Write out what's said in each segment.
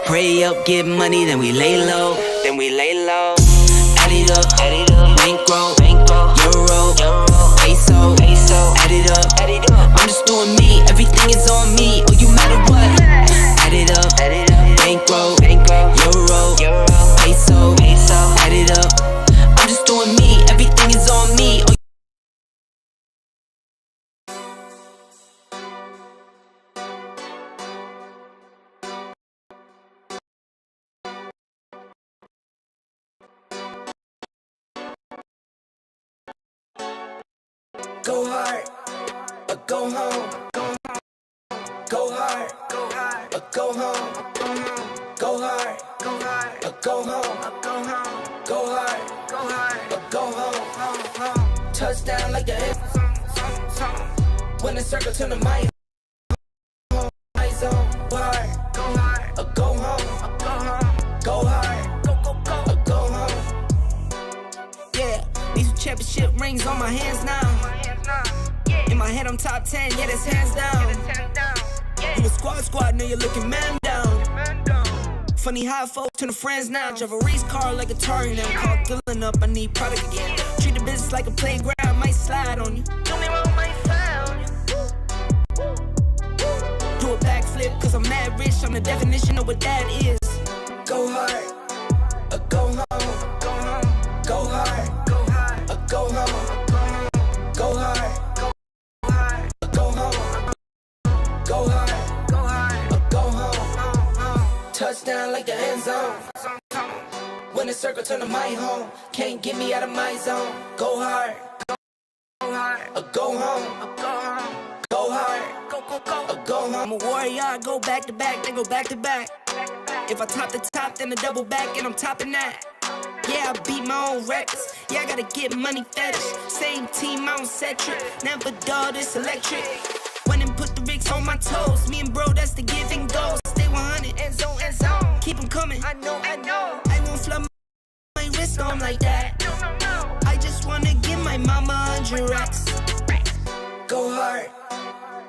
Pray up, get money, then we lay low. Add it up, bankroll, euro, peso, add it up. I'm just doing me, everything is on me. Oh, you matter what? Add it up, bankroll, euro, peso, add it up. I'm just doing me, everything is on me. Oh, go hard, or go home. Go hard, or go home. Go hard, or go home. Go hard, or go home. Touchdown like the end. When the circle turn to my home, my zone. Go hard, or go home. Go hard, or go home. Yeah, these championship rings on my hands now. In my head, I'm top 10, yeah, that's hands down. You a squad, know you're looking man down. Funny how folks turn to friends now. Drive a race car like a Atari now. Call filling up, I need product again. Treat the business like a playground, might slide on you. Do me wrong, might slide on you. Do a backflip, cause I'm mad rich. I'm the definition of what that is. Go hard, or go home. Go hard, or go home. Go hard. Touchdown like the end zone. When the circle turn to my home, can't get me out of my zone. Go hard, or go home. Go hard, or go home. I'm a warrior, I go back to back, then go back to back. If I top the top, then I double back, and I'm topping that. Yeah, I beat my own records. Yeah, I gotta get money fetish. Same team, I don't set trip. Never dull, this electric. When and put the Ricks on my toes. Me and bro, that's the give and go. Stay 100, end zone. Keep them coming. I know. I won't flood my wrist on like that. No. I just wanna give my mama 100 racks. Go hard,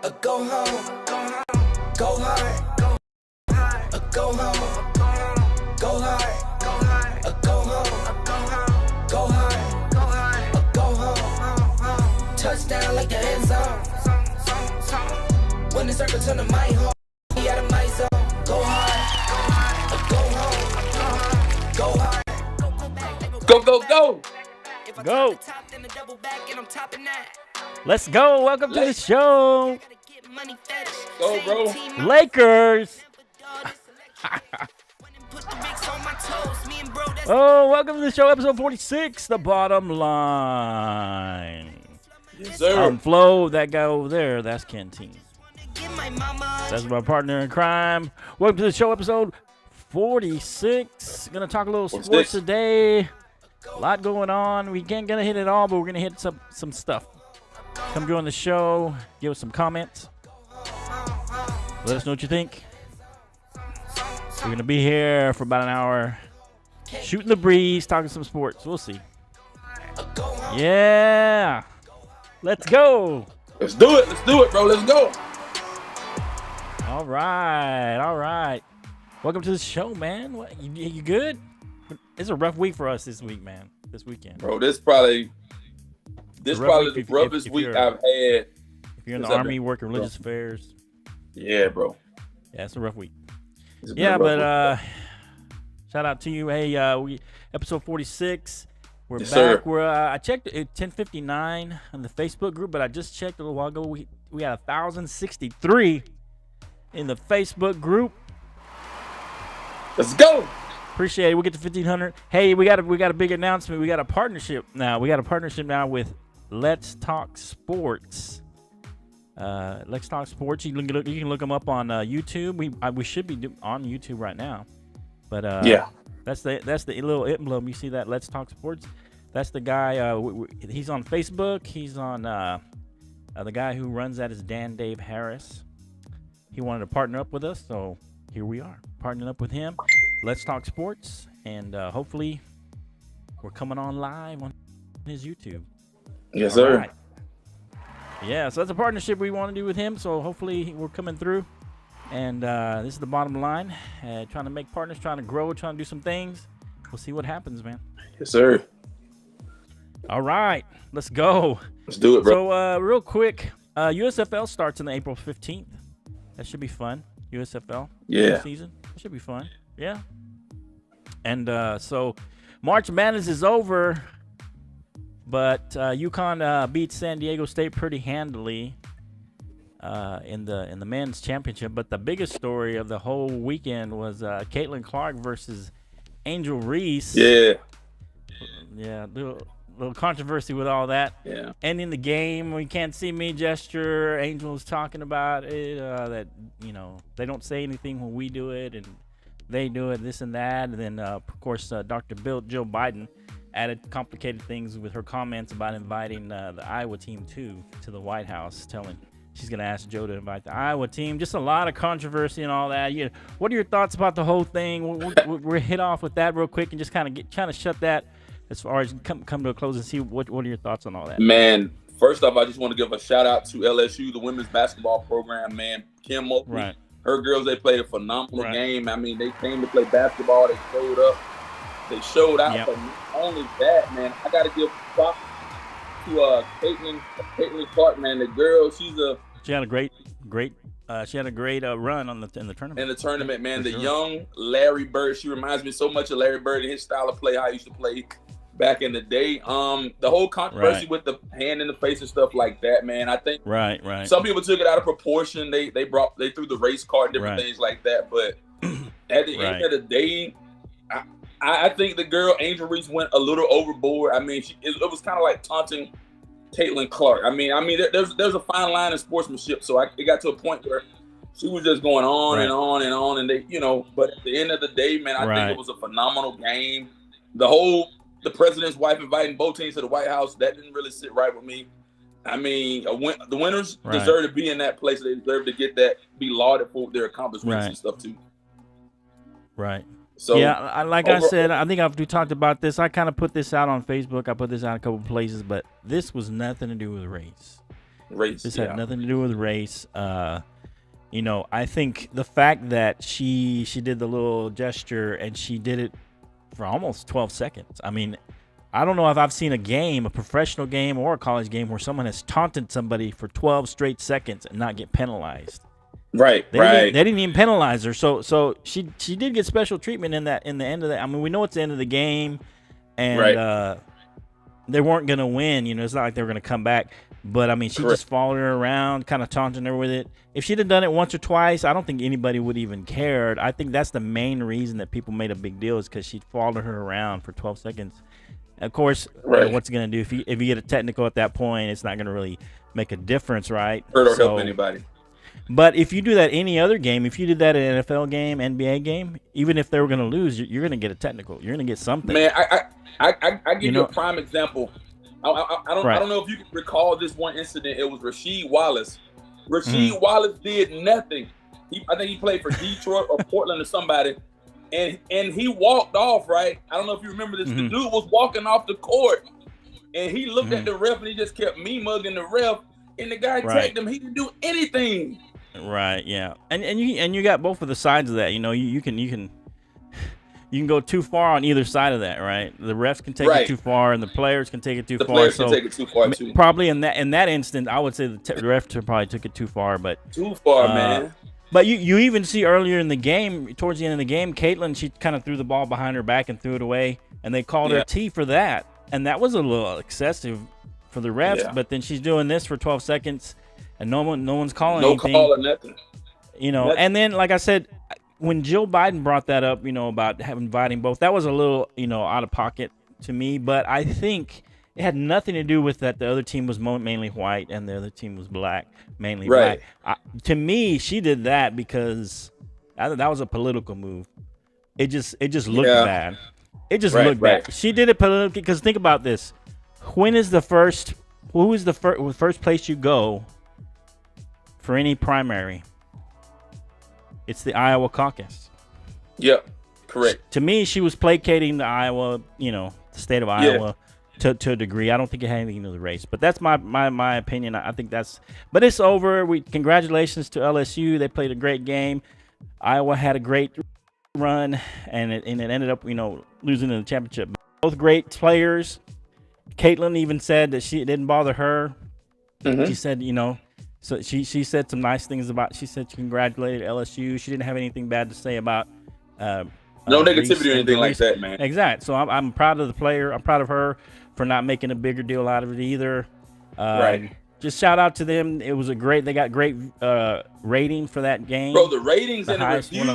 or go home. Go hard, or go home. Go hard, or go home. Go hard, or go home. Touchdown like the end zone. When the circle turn to my home, be out of my zone. Go hard, or go home. Go hard, Go. Go. Let's go. Welcome to the show. Go, bro. Lakers. Oh, welcome to the show, episode 46, The Bottom Line. Yes, sir. Flo, that guy over there, that's Canteen. That's my partner in crime. Welcome to the show, episode 46. Gonna talk a little 46. sports today. A lot going on. We ain't gonna hit it all, but we're gonna hit some stuff. Come join the show. Give us some comments. Let us know what you think. We're gonna be here for about an hour, shooting the breeze, talking some sports. We'll see. Yeah, let's go. Let's do it, bro. Let's go. All right. Welcome to the show, man. What, you good? It's a rough week for us this week, man. This weekend, Bro, this probably the roughest week I've had. If you're in the Army working religious affairs. Yeah, bro. Yeah, it's a rough week. Yeah, but shout out to you. Hey, we episode 46. We're yes, back. Sir. We're I checked at 10:59 on the Facebook group, but I just checked a little while ago. We had 1,063 in the Facebook group. Let's go. Appreciate it. We'll get to 1,500. Hey, we got a big announcement. We got a partnership now. With Let's Talk Sports. Let's Talk Sports. You can look them up on YouTube. We should be on YouTube right now. But yeah, that's the little emblem. You see that? Let's Talk Sports. That's the guy. He's on Facebook. He's on the guy who runs that is Dan Dave Harris. He wanted to partner up with us, so here we are, partnering up with him. Let's Talk Sports, and hopefully we're coming on live on his YouTube. Yes, sir. Right. Yeah, so that's a partnership we want to do with him, so hopefully we're coming through. And this is the bottom line. Trying to make partners, trying to grow, trying to do some things. We'll see what happens, man. Yes, sir. All right, let's go. Let's do it, bro. So, real quick, USFL starts on April 15th. That should be fun. USFL season. That should be fun. Yeah. And so, March Madness is over, but UConn beat San Diego State pretty handily in the men's championship. But the biggest story of the whole weekend was Caitlin Clark versus Angel Reese. Yeah. Yeah, little controversy with all that. Yeah. Ending the game, we can't see me gesture. Angel was talking about it, that, they don't say anything when we do it, and they do it, this and that. And then, of course, Dr. Jill Biden added complicated things with her comments about inviting the Iowa team to the White House, telling she's going to ask Joe to invite the Iowa team. Just a lot of controversy and all that. What are your thoughts about the whole thing? We'll hit off with that real quick and just kind of shut that as far as come to a close and see what are your thoughts on all that? Man, first off, I just want to give a shout out to LSU, the women's basketball program, man. Kim Mosley, right. Her girls, they played a phenomenal game. I mean, they came to play basketball. They showed up. They showed out. Yep. But not only that, man, I got to give props to Caitlin Clark, man. The girl, she had a great run in the tournament. In the tournament, man, sure. Young Larry Bird. She reminds me so much of Larry Bird and his style of play, how he used to play back in the day. The whole controversy with the hand in the face and stuff like that, man. I think right. Some people took it out of proportion. They threw the race card and different things like that. But at the end of the day, I think the girl Angel Reese went a little overboard. I mean, it was kind of like taunting Caitlin Clark. I mean, there's a fine line in sportsmanship. So it got to a point where she was just going on and on and on, and they, but at the end of the day, man, I think it was a phenomenal game. The president's wife inviting both teams to the White House, that didn't really sit right with me. I mean, the winners deserve to be in that place. They deserve to get that, be lauded for their accomplishments and stuff too. Right. So yeah, I said, I think we talked about this. I kind of put this out on Facebook. I put this out a couple places, but this was nothing to do with race. This had nothing to do with race. I think the fact that she did the little gesture and she did it for almost 12 seconds. I mean, I don't know if I've seen a professional game or a college game where someone has taunted somebody for 12 straight seconds and not get penalized. They didn't even penalize her. So she did get special treatment in the end of that. I mean, we know it's the end of the game, and they weren't gonna win. It's not like they were gonna come back. But I mean, she just followed her around, kind of taunting her with it. If she'd have done it once or twice, I don't think anybody would even cared. I think that's the main reason that people made a big deal, is because she followed her around for 12 seconds. Of course, what's it gonna do if you get a technical at that point? It's not gonna really make a difference, right? Hurt or help anybody. But if you do that any other game, if you did that in an NFL game, NBA game, even if they were going to lose, you're going to get a technical. You're going to get something. Man, I give you a prime example. I don't know if you can recall this one incident. It was Rasheed Wallace. Wallace did nothing. I think he played for Detroit or Portland or somebody, and he walked off. Right? I don't know if you remember this. The dude was walking off the court, and he looked at the ref, and he just kept mugging the ref. And the guy tagged him. He didn't do anything. Right. Yeah. And you got both of the sides of that. You can go too far on either side of that. Right. The refs can take it too far, and the players can take it too far. The players can take it too far too. Probably in that instant, I would say the ref probably took it too far. But too far, man. But you even see earlier in the game, towards the end of the game, Caitlin, she kind of threw the ball behind her back and threw it away, and they called her a T for that, and that was a little excessive for the refs. But then she's doing this for 12 seconds, and no one's calling anything. No call or nothing. Nothing. And then, like I said, when Jill Biden brought that up, about inviting both, that was a little, out of pocket to me. But I think it had nothing to do with that. The other team was mainly white, and the other team was black, mainly black. To me, she did that because that was a political move. It just looked bad. It just looked bad. She did it politically because think about this. Who is the first place you go for any primary? It's the Iowa caucus. Yep, correct. To me, she was placating the Iowa, the state of Iowa, to a degree. I don't think it had anything to do with the race, but that's my opinion. I think but it's over. Congratulations to LSU. They played a great game. Iowa had a great run, and it ended up, losing in the championship. Both great players. Caitlin even said that it didn't bother her. Mm-hmm. She said, so she said some nice things she said she congratulated LSU. She didn't have anything bad to say about no negativity or anything like that, man. Exactly. So I'm proud of the player. I'm proud of her for not making a bigger deal out of it either. Right. Just shout out to them. It was they got great rating for that game. Bro, the ratings and the reviews,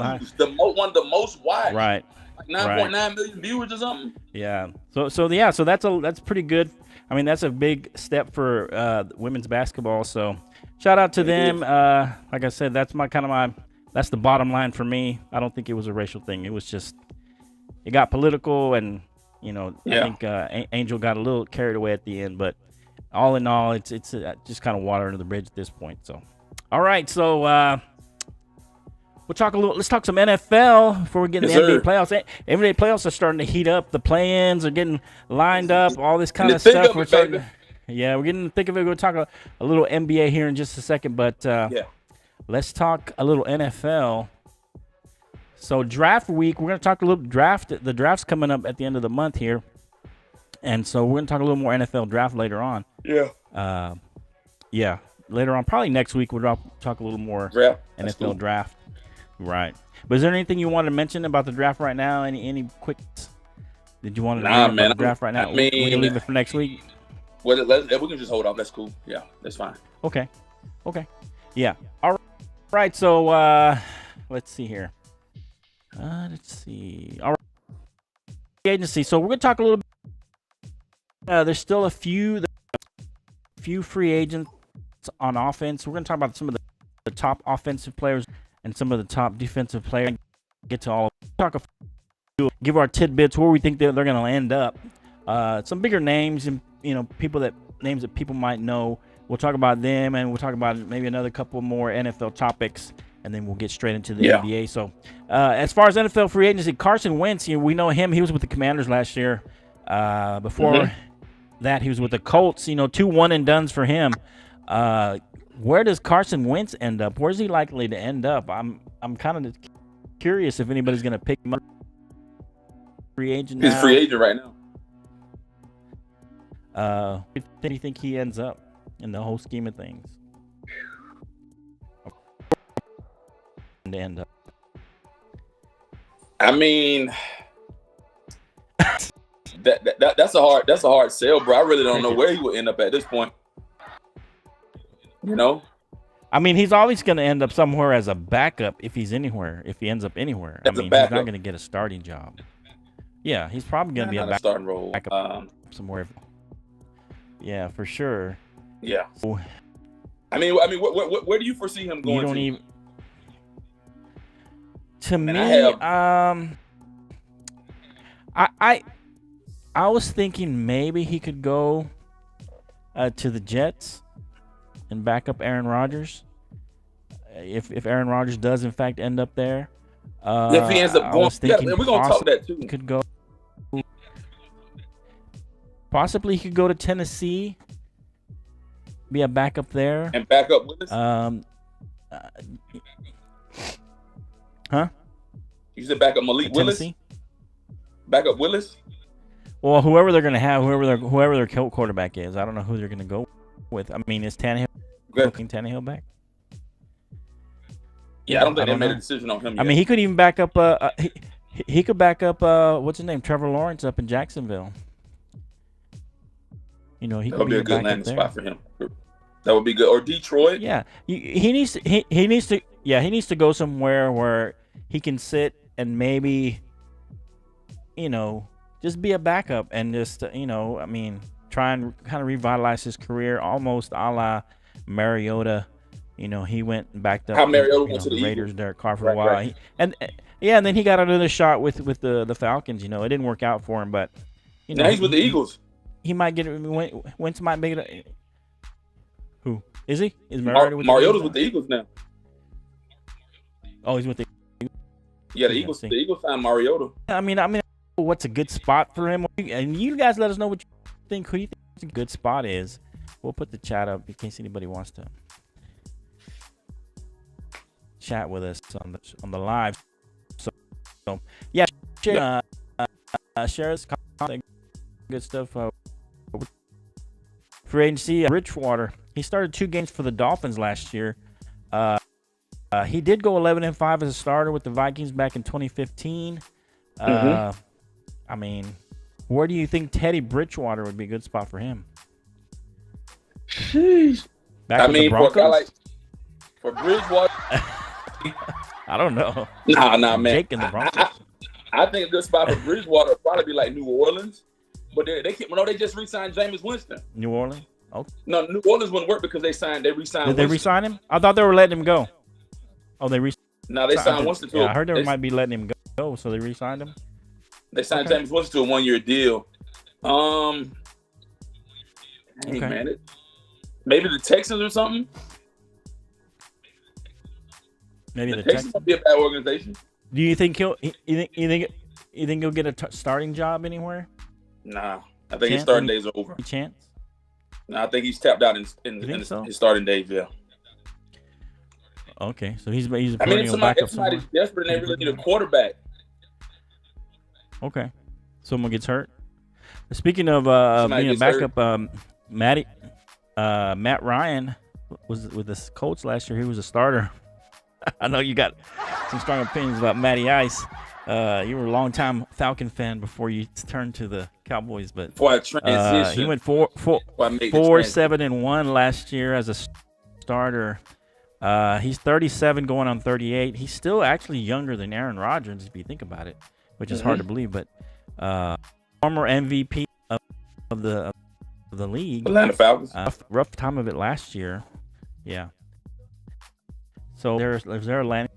one of the most watched. Right. Like 9.9 million viewers or something. Yeah. So that's pretty good. I mean, that's a big step for women's basketball. So shout out to them. Like I said, that's that's the bottom line for me. I don't think it was a racial thing. It was just, it got political, and I think Angel got a little carried away at the end, but all in all, it's just kind of water under the bridge at this point. So, all right, so let's talk some NFL before we get into the NBA playoffs. NBA playoffs are starting to heat up. The play-ins are getting lined up. All this kind of stuff. We're getting in the thick of it. We'll talk a little NBA here in just a second, but let's talk a little NFL. So draft week, we're going to talk a little draft. The draft's coming up at the end of the month here. And so we're going to talk a little more NFL draft later on. Yeah. Later on, probably next week, we'll talk a little more NFL draft. Right. But is there anything you wanted to mention about the draft right now? Any quick? Did you want to about the draft right now? We can leave it for next week. Well, we can just hold off. That's cool. Yeah, that's fine. Okay. Yeah. All right. So let's see here. Let's see. All right. Agency. So we're going to talk a little bit. There's still a few free agents on offense. We're going to talk about some of the top offensive players and some of the top defensive players. Get to all give our tidbits where we think they're going to end up. Some bigger names and names that people might know. We'll talk about them, and we'll talk about maybe another couple more NFL topics, and then we'll get straight into the NBA. So as far as NFL free agency, Carson Wentz, we know him. He was with the Commanders last year. Before that, he was with the Colts. 2 one-and-dones for him. Where does Carson Wentz end up? Where's he likely to end up? I'm kind of curious if anybody's going to pick him up. Free agent now. He's a free agent right now. Where do you think he ends up in the whole scheme of things? To end up. I mean, that's a hard sell, bro. I really don't know where he will end up at this point. I mean, he's always going to end up somewhere as a backup if he's anywhere. If he ends up anywhere, he's not going to get a starting job. Yeah, he's probably going to be a starting role somewhere. Yeah, for sure. Yeah. I mean, where do you foresee him going? You don't to? Even. To me, I was thinking maybe he could go to the Jets and back up Aaron Rodgers. If Aaron Rodgers does in fact end up there, if he ends up going, we're gonna talk that too. He could go. Possibly he could go to Tennessee, be a backup there, and back up Willis. Huh? You said back up Malik Willis. Back up Willis. Well, whoever they're gonna have, whoever their quarterback is, I don't know who they're gonna go with. I mean, is Tannehill looking Tannehill back? Yeah, I don't think they made a decision on him yet. I mean, he could even back up. He could back up. What's his name? Trevor Lawrence up in Jacksonville. He that could be a good landing spot for him. That would be good. Or Detroit. Yeah, he needs to. Yeah, he needs to go somewhere where he can sit and maybe, just be a backup and just, try and kind of revitalize his career, almost a la Mariota. He went and backed up. How Mariota went to the Raiders, Eagles. Derek Carr for a while. Right. And then he got another shot with the Falcons. It didn't work out for him, but now he's with the Eagles. He might get it. Wentz might make it. Who is he? Is Mariota's with the Eagles now? Oh, he's with the. Yeah, the Eagles. The Eagles signed Mariota. I mean, what's a good spot for him? And you guys let us know what think a good spot is? We'll put the chat up in case anybody wants to chat with us on the live. So yeah, share us content, good stuff. Free agency, Bridgewater. He started 2 games for the Dolphins last year. He did go 11-5 as a starter with the Vikings back in 2015. I mean, where do you think Teddy Bridgewater would be a good spot for him? Sheesh. Back with the Broncos? For Bridgewater, I don't know. Nah, man. Jake and the Broncos. I think a good spot for Bridgewater would probably be like New Orleans, but they just re-signed Jameis Winston. New Orleans. Okay. No, New Orleans wouldn't work because they re-signed. Did Winston. they re-sign him? I thought they were letting him go. Oh, they re-signed. No, they signed Winston. Yeah, I heard they might be letting him go, so they re-signed him. They signed Jameis Winston to a 1-year deal. Hey, man, maybe the Texans or something. Maybe the Texans would be a bad organization. Do you think you think he'll get a starting job anywhere? Nah, I think his starting days are over. Any chance? Nah, I think he's tapped out in his starting days. Yeah. Okay, so he's I mean, if somebody's desperate and they really need a quarterback. Okay, someone gets hurt. Speaking of being a backup, Matt Ryan was with the Colts last year. He was a starter. I know you got some strong opinions about Matty Ice. You were a long-time Falcon fan before you turned to the Cowboys, but before I transitioned, he went 4-7-1 last year as a starter. He's 37 going on 38. He's still actually younger than Aaron Rodgers if you think about it, which is hard to believe. But former MVP of the league, Atlanta Falcons. Rough time of it last year. Yeah. So is there a landing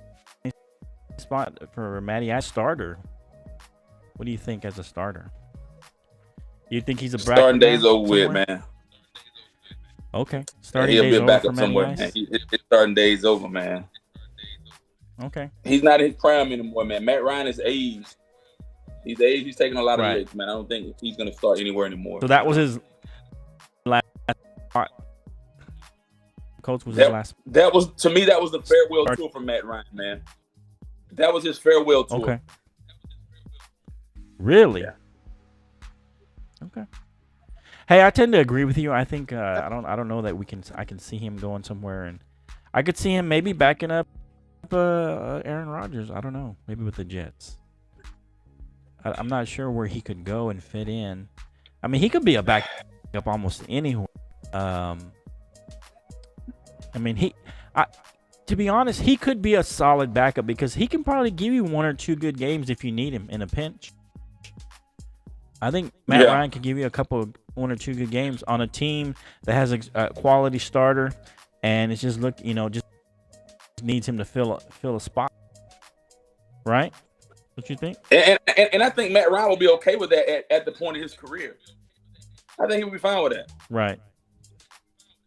spot for Matty Ice starter? What do you think as a starter? You think he's a starting days over with, man? Okay, starting he'll days be a over backup for Matty somewhere, Ice? man. His starting days over, man. Okay, he's not in his prime anymore, man. Matt Ryan is aged. He's aged. He's taking a lot of risks, man. I don't think he's going to start anywhere anymore. So that was his last. Coach was his last. That was, to me, that was the farewell tour for Matt Ryan, man. That was his farewell tour. Okay. Really? Yeah. Okay. Hey, I tend to agree with you. I think I don't know that I can see him going somewhere, and I could see him maybe backing up Aaron Rodgers. I don't know, maybe with the Jets. I'm not sure where he could go and fit in. I mean, he could be a backup almost anywhere. I mean, to be honest, he could be a solid backup because he can probably give you 1 or 2 good games if you need him in a pinch. I think Matt Ryan can give you 1 or 2 good games on a team that has a quality starter, and it's just just needs him to fill a spot. Right? What you think? And I think Matt Ryan will be okay with that at the point of his career. I think he'll be fine with that. Right.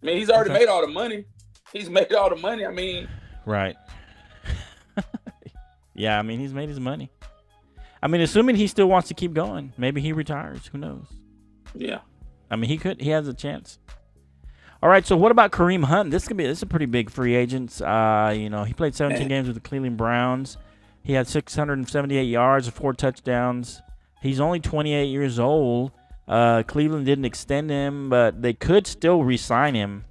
I mean, he's already made all the money. He's made all the money. I mean, right. Yeah, I mean, he's made his money. I mean, assuming he still wants to keep going, maybe he retires. Who knows? Yeah. I mean, he has a chance. All right, so what about Kareem Hunt? This is a pretty big free agent. He played 17 games with the Cleveland Browns. He had 678 yards and 4 touchdowns. He's only 28 years old. Cleveland didn't extend him, but they could still re-sign him.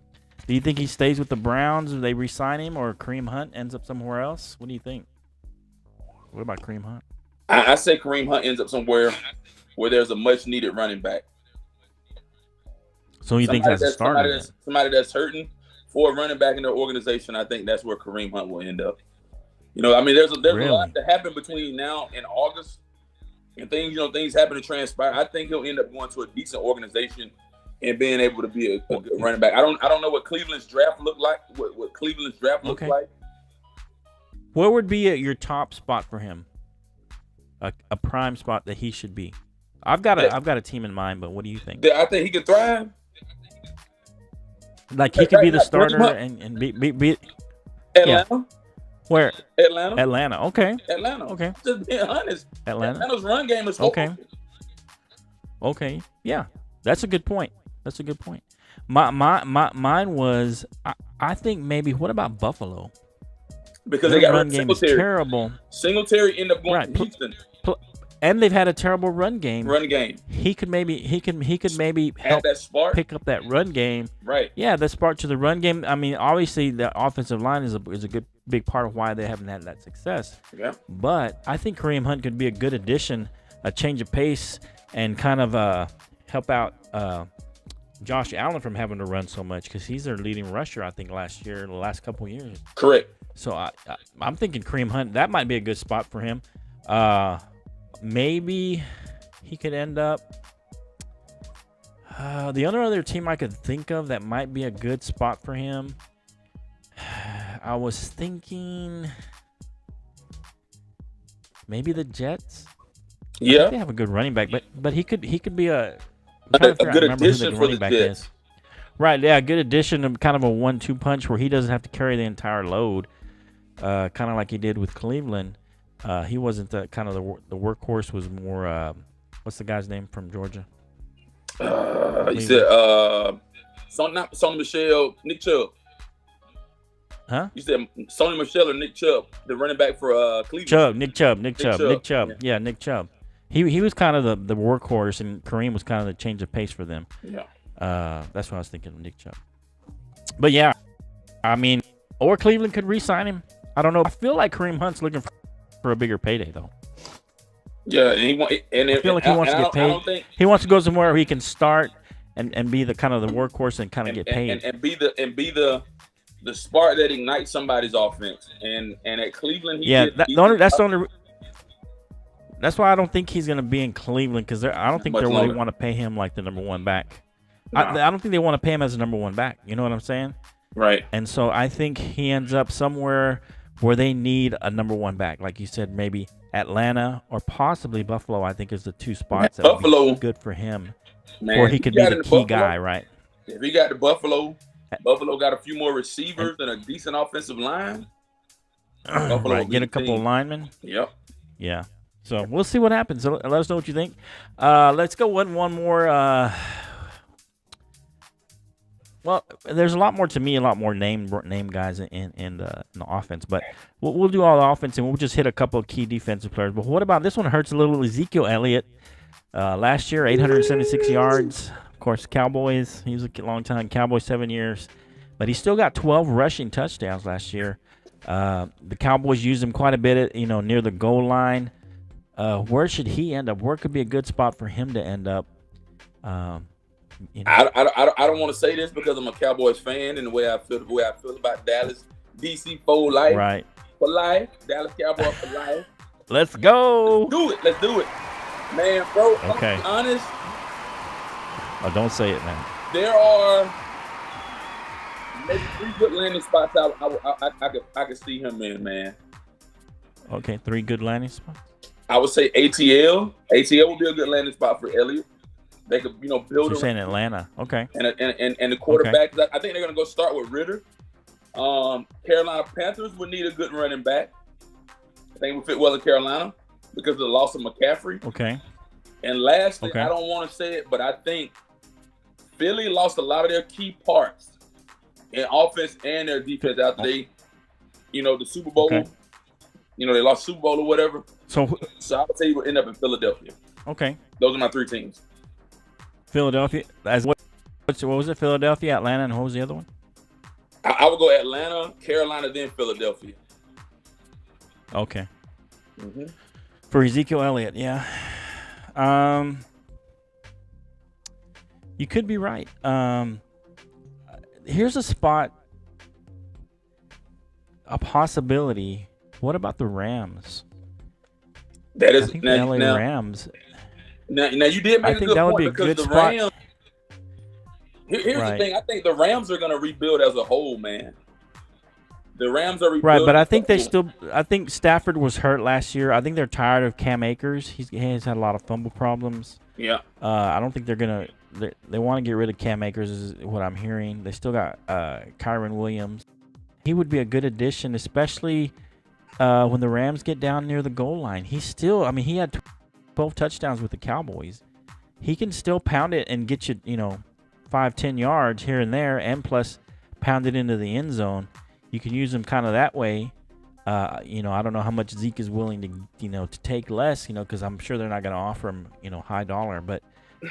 Do you think he stays with the Browns if they re-sign him, or Kareem Hunt ends up somewhere else? What do you think? What about Kareem Hunt? I say Kareem Hunt ends up somewhere where there's a much-needed running back. So you think that's a starter? Somebody that's hurting for a running back in their organization, I think that's where Kareem Hunt will end up. I mean, there's a lot to happen between now and August, and things happen to transpire. I think he'll end up going to a decent organization and being able to be a good running back. I don't know what Cleveland's draft looked like. What Cleveland's draft looks like. Where would be your top spot for him? A prime spot that he should be. I've got a team in mind, but what do you think? I think he could thrive. Like he could be the starter and be Atlanta. Yeah. Where? Atlanta. Okay. Atlanta. Okay. Just being honest. Atlanta's run game is horrible. Okay. Yeah. That's a good point. Mine was I think maybe what about Buffalo? Because Their they got run game is Singletary. terrible. Singletary ended up going to Houston. And they've had a terrible run game. He could maybe help that spark. pick up that run game. Right. Yeah, the spark to the run game. I mean, obviously the offensive line is a good big part of why they haven't had that success. Yeah. But I think Kareem Hunt could be a good addition, a change of pace, and kind of help out Josh Allen from having to run so much, because he's their leading rusher, I think, the last couple of years. Correct. So I'm thinking Kareem Hunt, that might be a good spot for him. Maybe he could end up. The other team I could think of that might be a good spot for him. I was thinking maybe the Jets. Yeah, I think they have a good running back, but he could be a good addition for the Jets. Right, yeah, good addition of kind of a 1-2 punch where he doesn't have to carry the entire load, kind of like he did with Cleveland. He wasn't the workhorse, was more what's the guy's name from Georgia? You said Sony Michel, Nick Chubb. Huh? You said Sony Michel or Nick Chubb, the running back for Cleveland. Nick Chubb. Yeah, Nick Chubb. He was kind of the workhorse, and Kareem was kind of the change of pace for them. Yeah. That's what I was thinking of, Nick Chubb. But yeah, I mean, or Cleveland could re-sign him. I don't know. I feel like Kareem Hunt's looking for a bigger payday, though. Yeah, and I feel like he wants to get paid. He wants to go somewhere where he can start and be the kind of the workhorse and kind of get paid and be the spark that ignites somebody's offense. And at Cleveland, that's why I don't think he's going to be in Cleveland, because I don't think they really want to pay him like the number one back. No. I don't think they want to pay him as a number one back. You know what I'm saying? Right. And so I think he ends up somewhere where they need a number one back. Like you said, maybe Atlanta or possibly Buffalo, I think, is the two spots that would be good for him. Man, or he could be the key guy, right? If he got to Buffalo got a few more receivers and a decent offensive line. Right, get a couple of linemen. Yep. Yeah. So we'll see what happens. Let us know what you think. Let's go one more. Well, there's a lot more name guys in the offense, but we'll do all the offense and we'll just hit a couple of key defensive players. But what about this one? Hurts a little. Ezekiel Elliott, last year 876 yards. Of course, Cowboys. He was a long time Cowboys, 7 years, but he still got 12 rushing touchdowns last year. The Cowboys used him quite a bit, near the goal line. Where should he end up? Where could be a good spot for him to end up? I don't want to say this because I'm a Cowboys fan and the way I feel about Dallas. DC for life. Right. For life. Dallas Cowboys for life. Let's go. Let's do it. Man, bro, okay. I'll be honest. Oh, don't say it, man. There are maybe 3 good landing spots I could see him in, man. Okay, 3 good landing spots. I would say ATL. ATL would be a good landing spot for Elliott. They could, build. So you're saying Atlanta, okay? And the quarterback. Okay. I think they're gonna go start with Ritter. Carolina Panthers would need a good running back. I think it would fit well in Carolina because of the loss of McCaffrey. Okay. And lastly, I don't want to say it, but I think Philly lost a lot of their key parts in offense and their defense after they, the Super Bowl. Okay. They lost Super Bowl or whatever. So I would say he would end up in Philadelphia. Okay. Those are my 3 teams. Philadelphia. What was it? Philadelphia, Atlanta, and what was the other one? I would go Atlanta, Carolina, then Philadelphia. Okay. Mm-hmm. For Ezekiel Elliott, yeah. You could be right. Here's a spot, a possibility. What about the Rams? That is I think the LA Rams. Now you did make a good point because the Rams. Here's the thing. I think the Rams are going to rebuild as a whole, man. The Rams are rebuilding. Right, but I think I think Stafford was hurt last year. I think they're tired of Cam Akers. He has had a lot of fumble problems. Yeah. I don't think they're going to. They want to get rid of Cam Akers, is what I'm hearing. They still got Kyron Williams. He would be a good addition, especially when the Rams get down near the goal line. He had 12 touchdowns with the Cowboys. he can still pound it and get you, 5-10 yards here and there, and plus pound it into the end zone. You can use him kind of that way. I don't know how much Zeke is willing to, to take less, because I'm sure they're not going to offer him, high dollar. But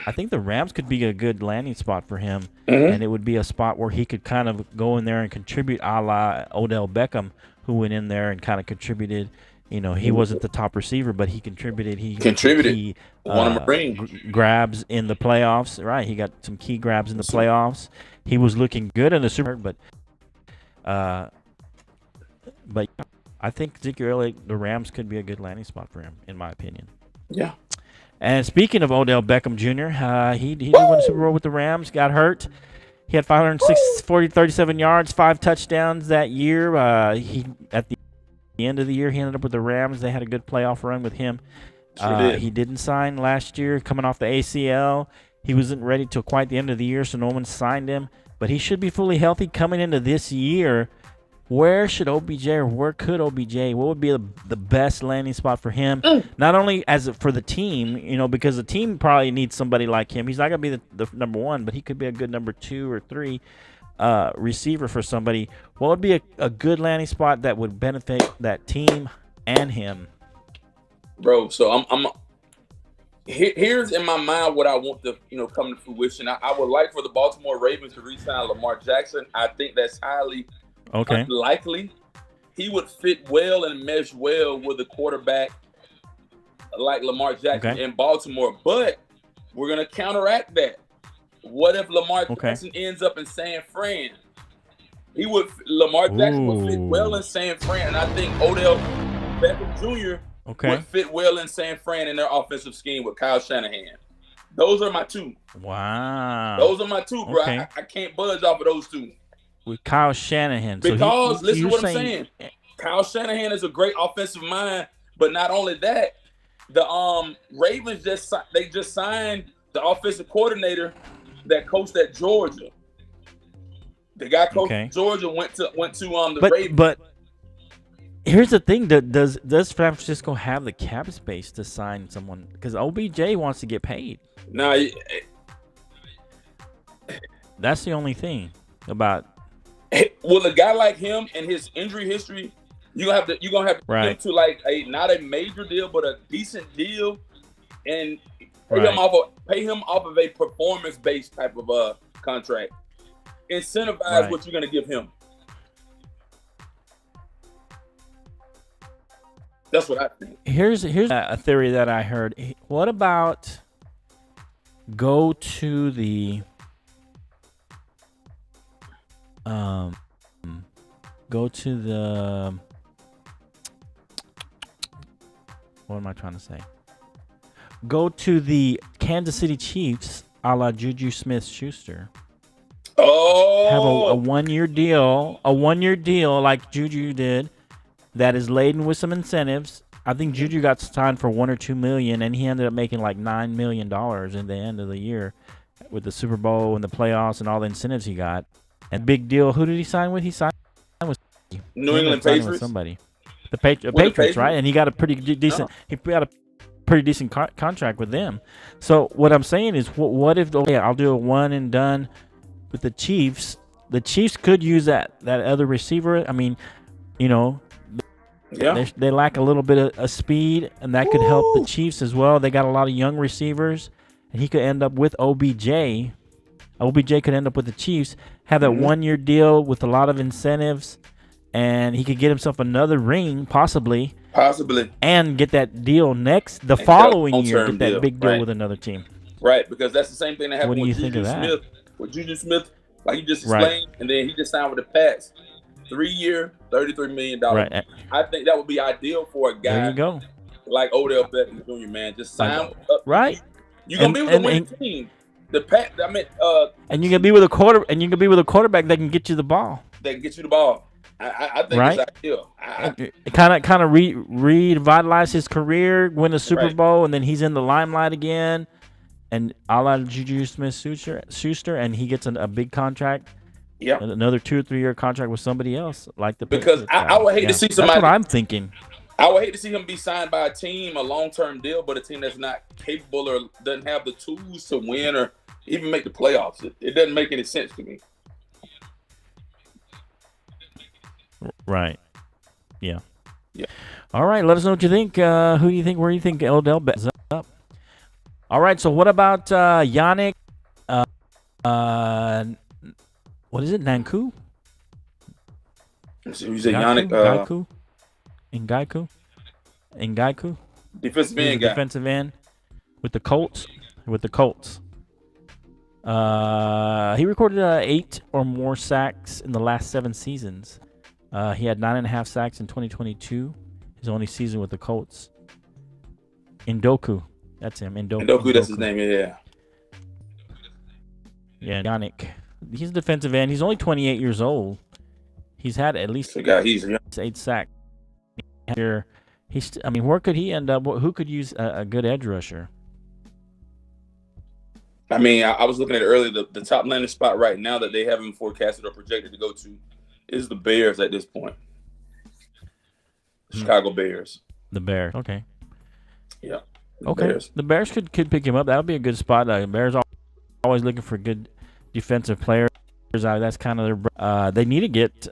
I think the Rams could be a good landing spot for him, and it would be a spot where he could kind of go in there and contribute, a la Odell Beckham, who went in there and kind of contributed. He wasn't the top receiver, but he contributed. He won him a ring. Grabs in the playoffs, right? He got some key grabs in the playoffs. He was looking good in the Super Bowl, but I think Ezekiel Elliott, the Rams could be a good landing spot for him, in my opinion. Yeah. And speaking of Odell Beckham Jr., he did win the Super Bowl with the Rams, got hurt. He had 37 yards, 5 touchdowns that year. At the end of the year, he ended up with the Rams. They had a good playoff run with him. He didn't sign last year, coming off the ACL. He wasn't ready till quite the end of the year, so no one signed him. But he should be fully healthy coming into this year. Where should OBJ, or where could OBJ, what would be the best landing spot for him? Not only for the team, because the team probably needs somebody like him. He's not going to be the number 1, but he could be a good number 2 or 3 receiver for somebody. What would be a good landing spot that would benefit that team and him? Bro, so here's in my mind what I want to come to fruition. I would like for the Baltimore Ravens to re-sign Lamar Jackson. I think that's highly unlikely. He would fit well and mesh well with a quarterback like Lamar Jackson in Baltimore. But we're gonna counteract that. What if Lamar Jackson ends up in San Fran? Lamar Jackson would fit well in San Fran, and I think Odell Beckham Jr. would fit well in San Fran in their offensive scheme with Kyle Shanahan. Those are my 2. Wow. Those are my 2, bro. I can't budge off of those 2. With Kyle Shanahan. Because listen to what I'm saying. Kyle Shanahan is a great offensive mind, but not only that, the Ravens just signed the offensive coordinator that coached at Georgia. The guy coached Georgia went to the Ravens. But here's the thing: does San Francisco have the cap space to sign someone? Because OBJ wants to get paid. No, that's the only thing about. Well, a guy like him and his injury history, you're gonna have to him to like not a major deal, but a decent deal, and pay him off of a performance-based type of contract. Incentivize what you're gonna give him. That's what I think. Here's a theory that I heard. What about go to the what am I trying to say? Go to the Kansas City Chiefs, a la Juju Smith-Schuster. Oh, have a 1-year deal, like Juju did, that is laden with some incentives. I think Juju got signed for $1 or $2 million, and he ended up making like $9 million in the end of the year with the Super Bowl and the playoffs and all the incentives he got. And big deal. Who did he sign with? He signed with New England Patriots. With somebody. The Patriots, right? And he got a pretty decent. He got a pretty decent contract with them. So what I'm saying is, what if I'll do a one and done with the Chiefs? The Chiefs could use that other receiver. I mean, they lack a little bit of speed, and that could help the Chiefs as well. They got a lot of young receivers, and he could end up with OBJ. OBJ could end up with the Chiefs, have that 1-year deal with a lot of incentives, and he could get himself another ring, possibly, and get that deal the following year, get that big deal with another team. Right, because that's the same thing that happened with Juju Smith. With Juju Smith, like you just explained, and then he just signed with the Pats. 3-year, $33 million. Right. I think that would be ideal for a guy like Odell Beckham Jr., man. Just sign up. Right. You're gonna be with a winning team. And you can be with a quarterback that can get you the ball. I think it's ideal. It kind of revitalize his career, win a Super Bowl, and then he's in the limelight again. And a la Juju Smith-Schuster, and he gets a big contract. Yeah, another 2 or 3 year contract with somebody else, like the because I would hate to see somebody. That's what I'm thinking. I would hate to see him be signed by a team, a long-term deal, but a team that's not capable or doesn't have the tools to win or even make the playoffs. It doesn't make any sense to me. Right. Yeah. Yeah. All right. Let us know what you think. Who do you think? Where do you think Odell bets up? All right. So what about Yannick? What is it? Nanku? So you say Yannick? Ngaiku? Defensive end guy. Defensive end with the Colts. He recorded 8 or more sacks in the last 7 seasons. He had 9.5 sacks in 2022. His only season with the Colts. Ndoku. That's him. Ndoku, that's his name, yeah. Yeah, Yannick. He's a defensive end. He's only 28 years old. He's had at least 8 sacks. Where could he end up? Who could use a good edge rusher? I mean, I was looking at it earlier. The top landing spot right now that they haven't forecasted or projected to go to is the Bears at this point. Chicago Bears. The Bears. Okay. Yeah. The Bears could pick him up. That would be a good spot. Bears are always looking for good defensive players. That's kind of their. They need to get,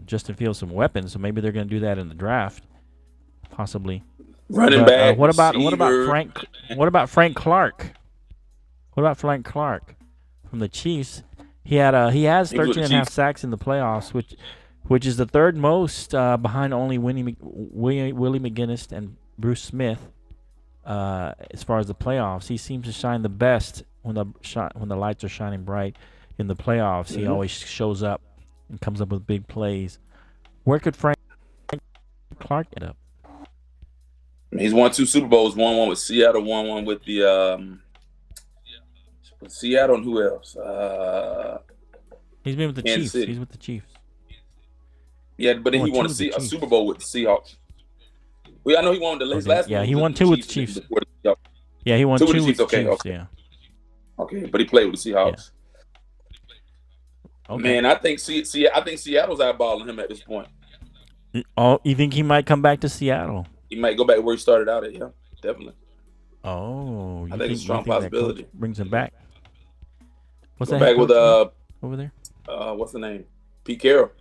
Justin Fields some weapons. So maybe they're going to do that in the draft, possibly. Running back. What about Frank? What about Frank Clark? What about Frank Clark from the Chiefs? He has 13.5 sacks in the playoffs, which is the third most behind only Willie McGinnis and Bruce Smith. As far as the playoffs, he seems to shine the best when the lights are shining bright in the playoffs. Mm-hmm. He always shows up and comes up with big plays. Where could Frank Clark end up? He's won 2 Super Bowls. Won one with Seattle. Won one with the Seattle, and who else? He's been with the Chiefs. He's with the Chiefs. Yeah, but then he won a Super Bowl with the Seahawks. Well, I know he won the last one. Yeah, he won 2 with the Chiefs. Yeah, he won 2 with the Chiefs. Okay. Yeah. Okay, but he played with the Seahawks. Yeah. Okay. Man, I think Seattle's eyeballing him at this point. Oh, you think he might come back to Seattle? He might go back where he started out at. Yeah, definitely. Oh, I think it's a strong possibility. Brings him back. What's go that? Back with over there. What's the name? Pete Carroll.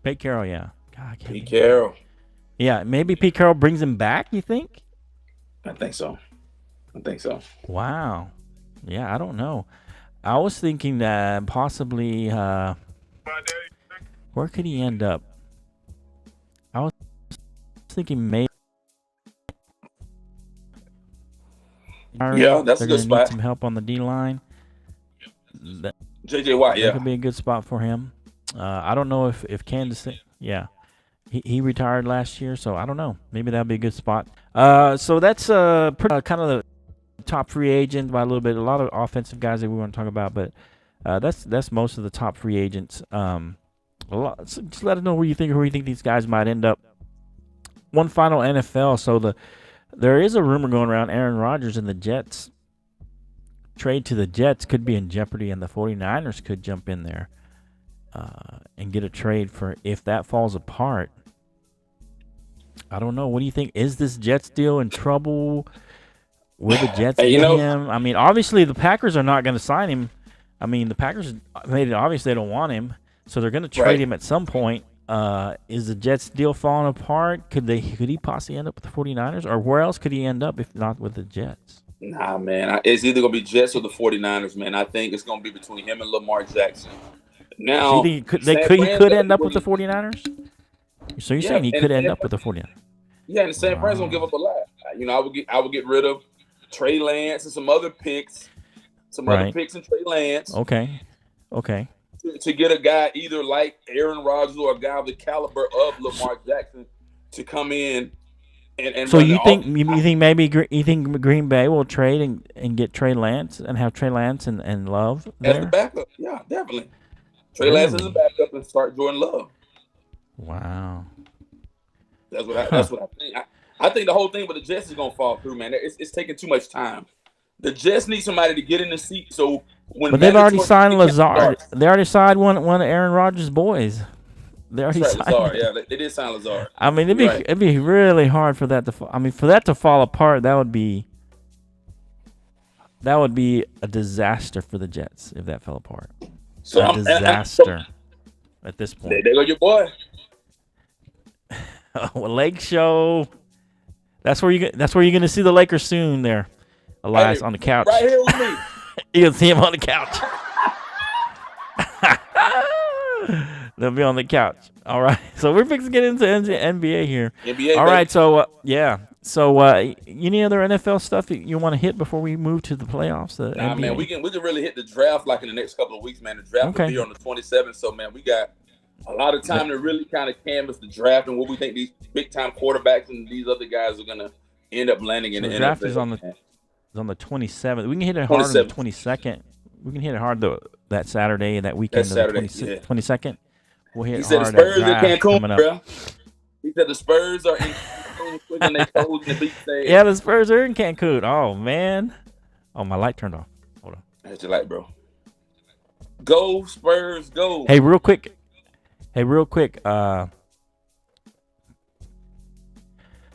Pete Carroll, yeah. God, Pete Carroll. Yeah, maybe Pete Carroll brings him back. You think? I think so. Wow. Yeah, I don't know. I was thinking that possibly. Where could he end up? I was thinking maybe. Yeah, that's a good spot. Need some help on the D line. JJ Watt, that could be a good spot for him. I don't know if Kansas. Yeah, he retired last year, so I don't know. Maybe that'd be a good spot. So that's kind of the top free agent by a little bit. A lot of offensive guys that we want to talk about, but that's most of the top free agents. So just let us know where you think these guys might end up. One final NFL. So there is a rumor going around Aaron Rodgers and the Jets. Trade to the Jets could be in jeopardy, and the 49ers could jump in there and get a trade for if that falls apart. I don't know. What do you think? Is this Jets deal in trouble? Will the Jets get him? I mean, obviously the Packers are not going to sign him. I mean, the Packers made it obvious they don't want him, so they're going to trade him at some point. Is the Jets deal falling apart? Could he possibly end up with the 49ers? Or where else could he end up if not with the Jets? Nah, man. It's either going to be Jets or the 49ers, man. I think it's going to be between him and Lamar Jackson. Now, he could end up with the 49ers? So you're saying he could end up with the 49ers? Yeah, and San Fran's going to give up a lot. I would get rid of Trey Lance and some other picks. Other picks and Trey Lance. Okay. To get a guy either like Aaron Rodgers or a guy of the caliber of Lamar Jackson to come in and so you think Green Bay will trade and get Trey Lance and have Trey Lance and Love there? As the backup? Yeah, definitely. Trey Lance as a backup and start Jordan Love. Wow. That's what I think. I think the whole thing with the Jets is gonna fall through, man. It's taking too much time. The Jets need somebody to get in the seat. So but they've already signed Lazard. They already signed one of Aaron Rodgers' boys. They already That's right, signed Lazard. him. Yeah, they did sign Lazard. I mean, Right. it'd be really hard for that to. For that to fall apart, that would be a disaster for the Jets if that fell apart. So a disaster at this point. There go your boy. Lake Show. That's where you're gonna see the Lakers soon. There, Elias on the couch. Right here with me. You can see him on the couch. They'll be on the couch. All right. So we're fixing to get into NBA here. NBA. All right. So yeah. So any other NFL stuff you want to hit before we move to the playoffs? Nah, NBA? man, we can really hit the draft like in the next couple of weeks, man. The draft will be on the 27th. So man, we got a lot of time to really kind of canvas the draft and what we think these big time quarterbacks and these other guys are gonna end up landing in the draft NFL. is on the 27th. We can hit it hard on the 22nd. We can hit it hard that Saturday and that weekend. That Saturday, 22nd. We'll hit he said hard the Spurs at in Cancun, coming bro. He said the Spurs are in Cancun when they close in the beach stage. Yeah, the Spurs are in Cancun. Oh man. Oh, my light turned off. Hold on. That's your light, bro. Go Spurs, go. Hey, real quick.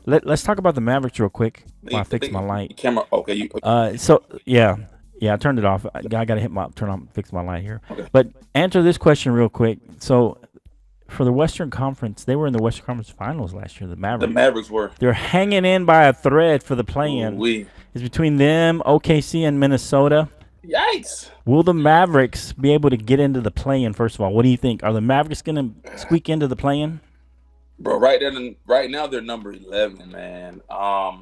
Let's talk about the Mavericks real quick while I fix my light. Camera, okay. I turned it off. I gotta fix my light here. Okay. But answer this question real quick. So, for the Western Conference, they were in the Western Conference Finals last year. The Mavericks were. They're hanging in by a thread for the play-in. It's between them, OKC, and Minnesota. Yikes! Will the Mavericks be able to get into the play-in? First of all, what do you think? Are the Mavericks gonna squeak into the play-in? Bro, right now they're number 11, man. I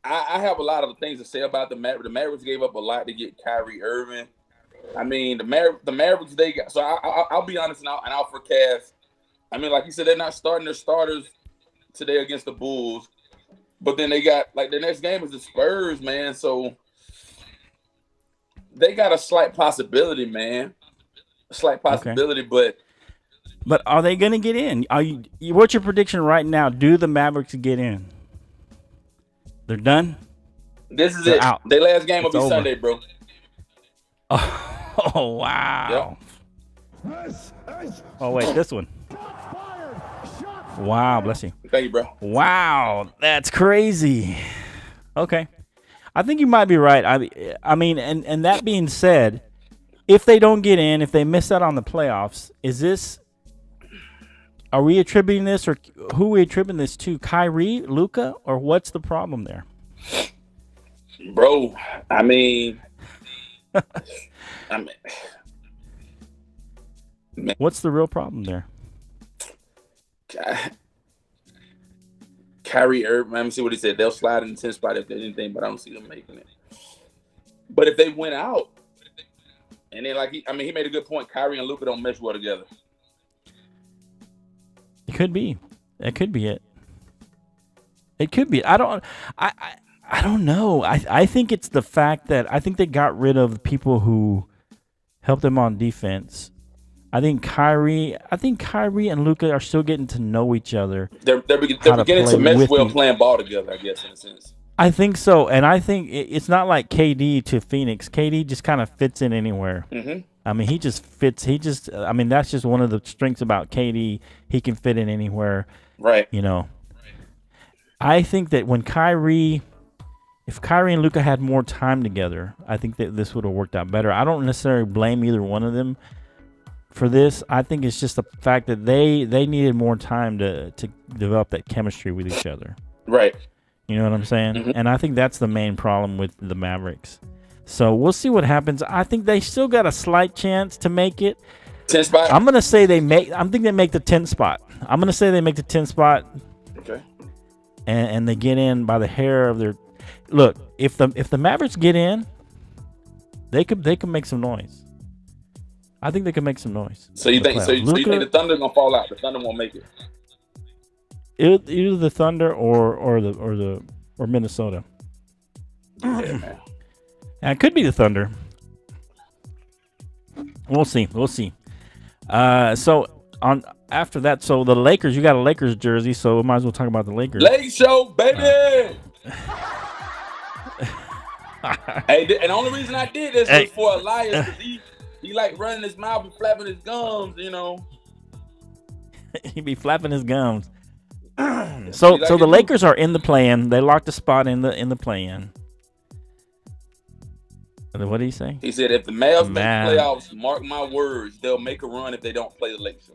have a lot of things to say about the Mavericks. The Mavericks gave up a lot to get Kyrie Irving. I mean, the Mavericks, they got. So I'll be honest and I'll forecast. I mean, like you said, they're not starting their starters today against the Bulls, but then they got their next game is the Spurs, man. So they got a slight possibility, man. A slight possibility, okay. But are they going to get in? What's your prediction right now? Do the Mavericks get in? They're done? This is They're it. out. Their last game will be over. Sunday, bro. Oh, wow. Yep. Oh, wait, this one. Wow, bless you. Thank you, bro. Wow, that's crazy. Okay. I think you might be right. I mean, and that being said, if they don't get in, if they miss out on the playoffs, are we attributing this, or who are we attributing this to? Kyrie, Luka, or what's the problem there? Bro, I mean, what's the real problem there? Kyrie Irving, let me see what he said. They'll slide in the 10th spot if there's anything, but I don't see them making it. But if they went out, and then he made a good point. Kyrie and Luka don't mesh well together. It could be. That could be it. It could be. I don't know. I think it's the fact that I think they got rid of people who helped them on defense. I think Kyrie and Luka are still getting to know each other. They're beginning to mesh well playing ball together, I guess, in a sense. I think so, and I think it's not like KD to Phoenix. KD just kind of fits in anywhere. Mm-hmm. I mean, he just fits. That's just one of the strengths about KD. He can fit in anywhere. Right. I think that if Kyrie and Luka had more time together, I think that this would have worked out better. I don't necessarily blame either one of them for this. I think it's just the fact that they needed more time to develop that chemistry with each other. Right. You know what I'm saying? Mm-hmm. And I think that's the main problem with the Mavericks. So we'll see what happens. I think they still got a slight chance to make it. 10 spot? I'm gonna say they make the 10th spot. I'm gonna say they make the 10th spot. Okay. And they get in by the hair of their. Look, if the Mavericks get in, they could make some noise. I think they can make some noise. So you think the Thunder gonna fall out? The Thunder won't make it. Either the Thunder or Minnesota. Yeah, man. And it could be the Thunder. We'll see. So after that, so the Lakers, you got a Lakers jersey, so we might as well talk about the Lakers. Lake show, baby. Hey, and the only reason I did this was for Elias, because he like running his mouth and flapping his gums, you know. He be flapping his gums. So the Lakers are in the play-in. They locked a spot in the play-in. What did he say? He said if the Mavs make the playoffs, mark my words, they'll make a run if they don't play the Lakers.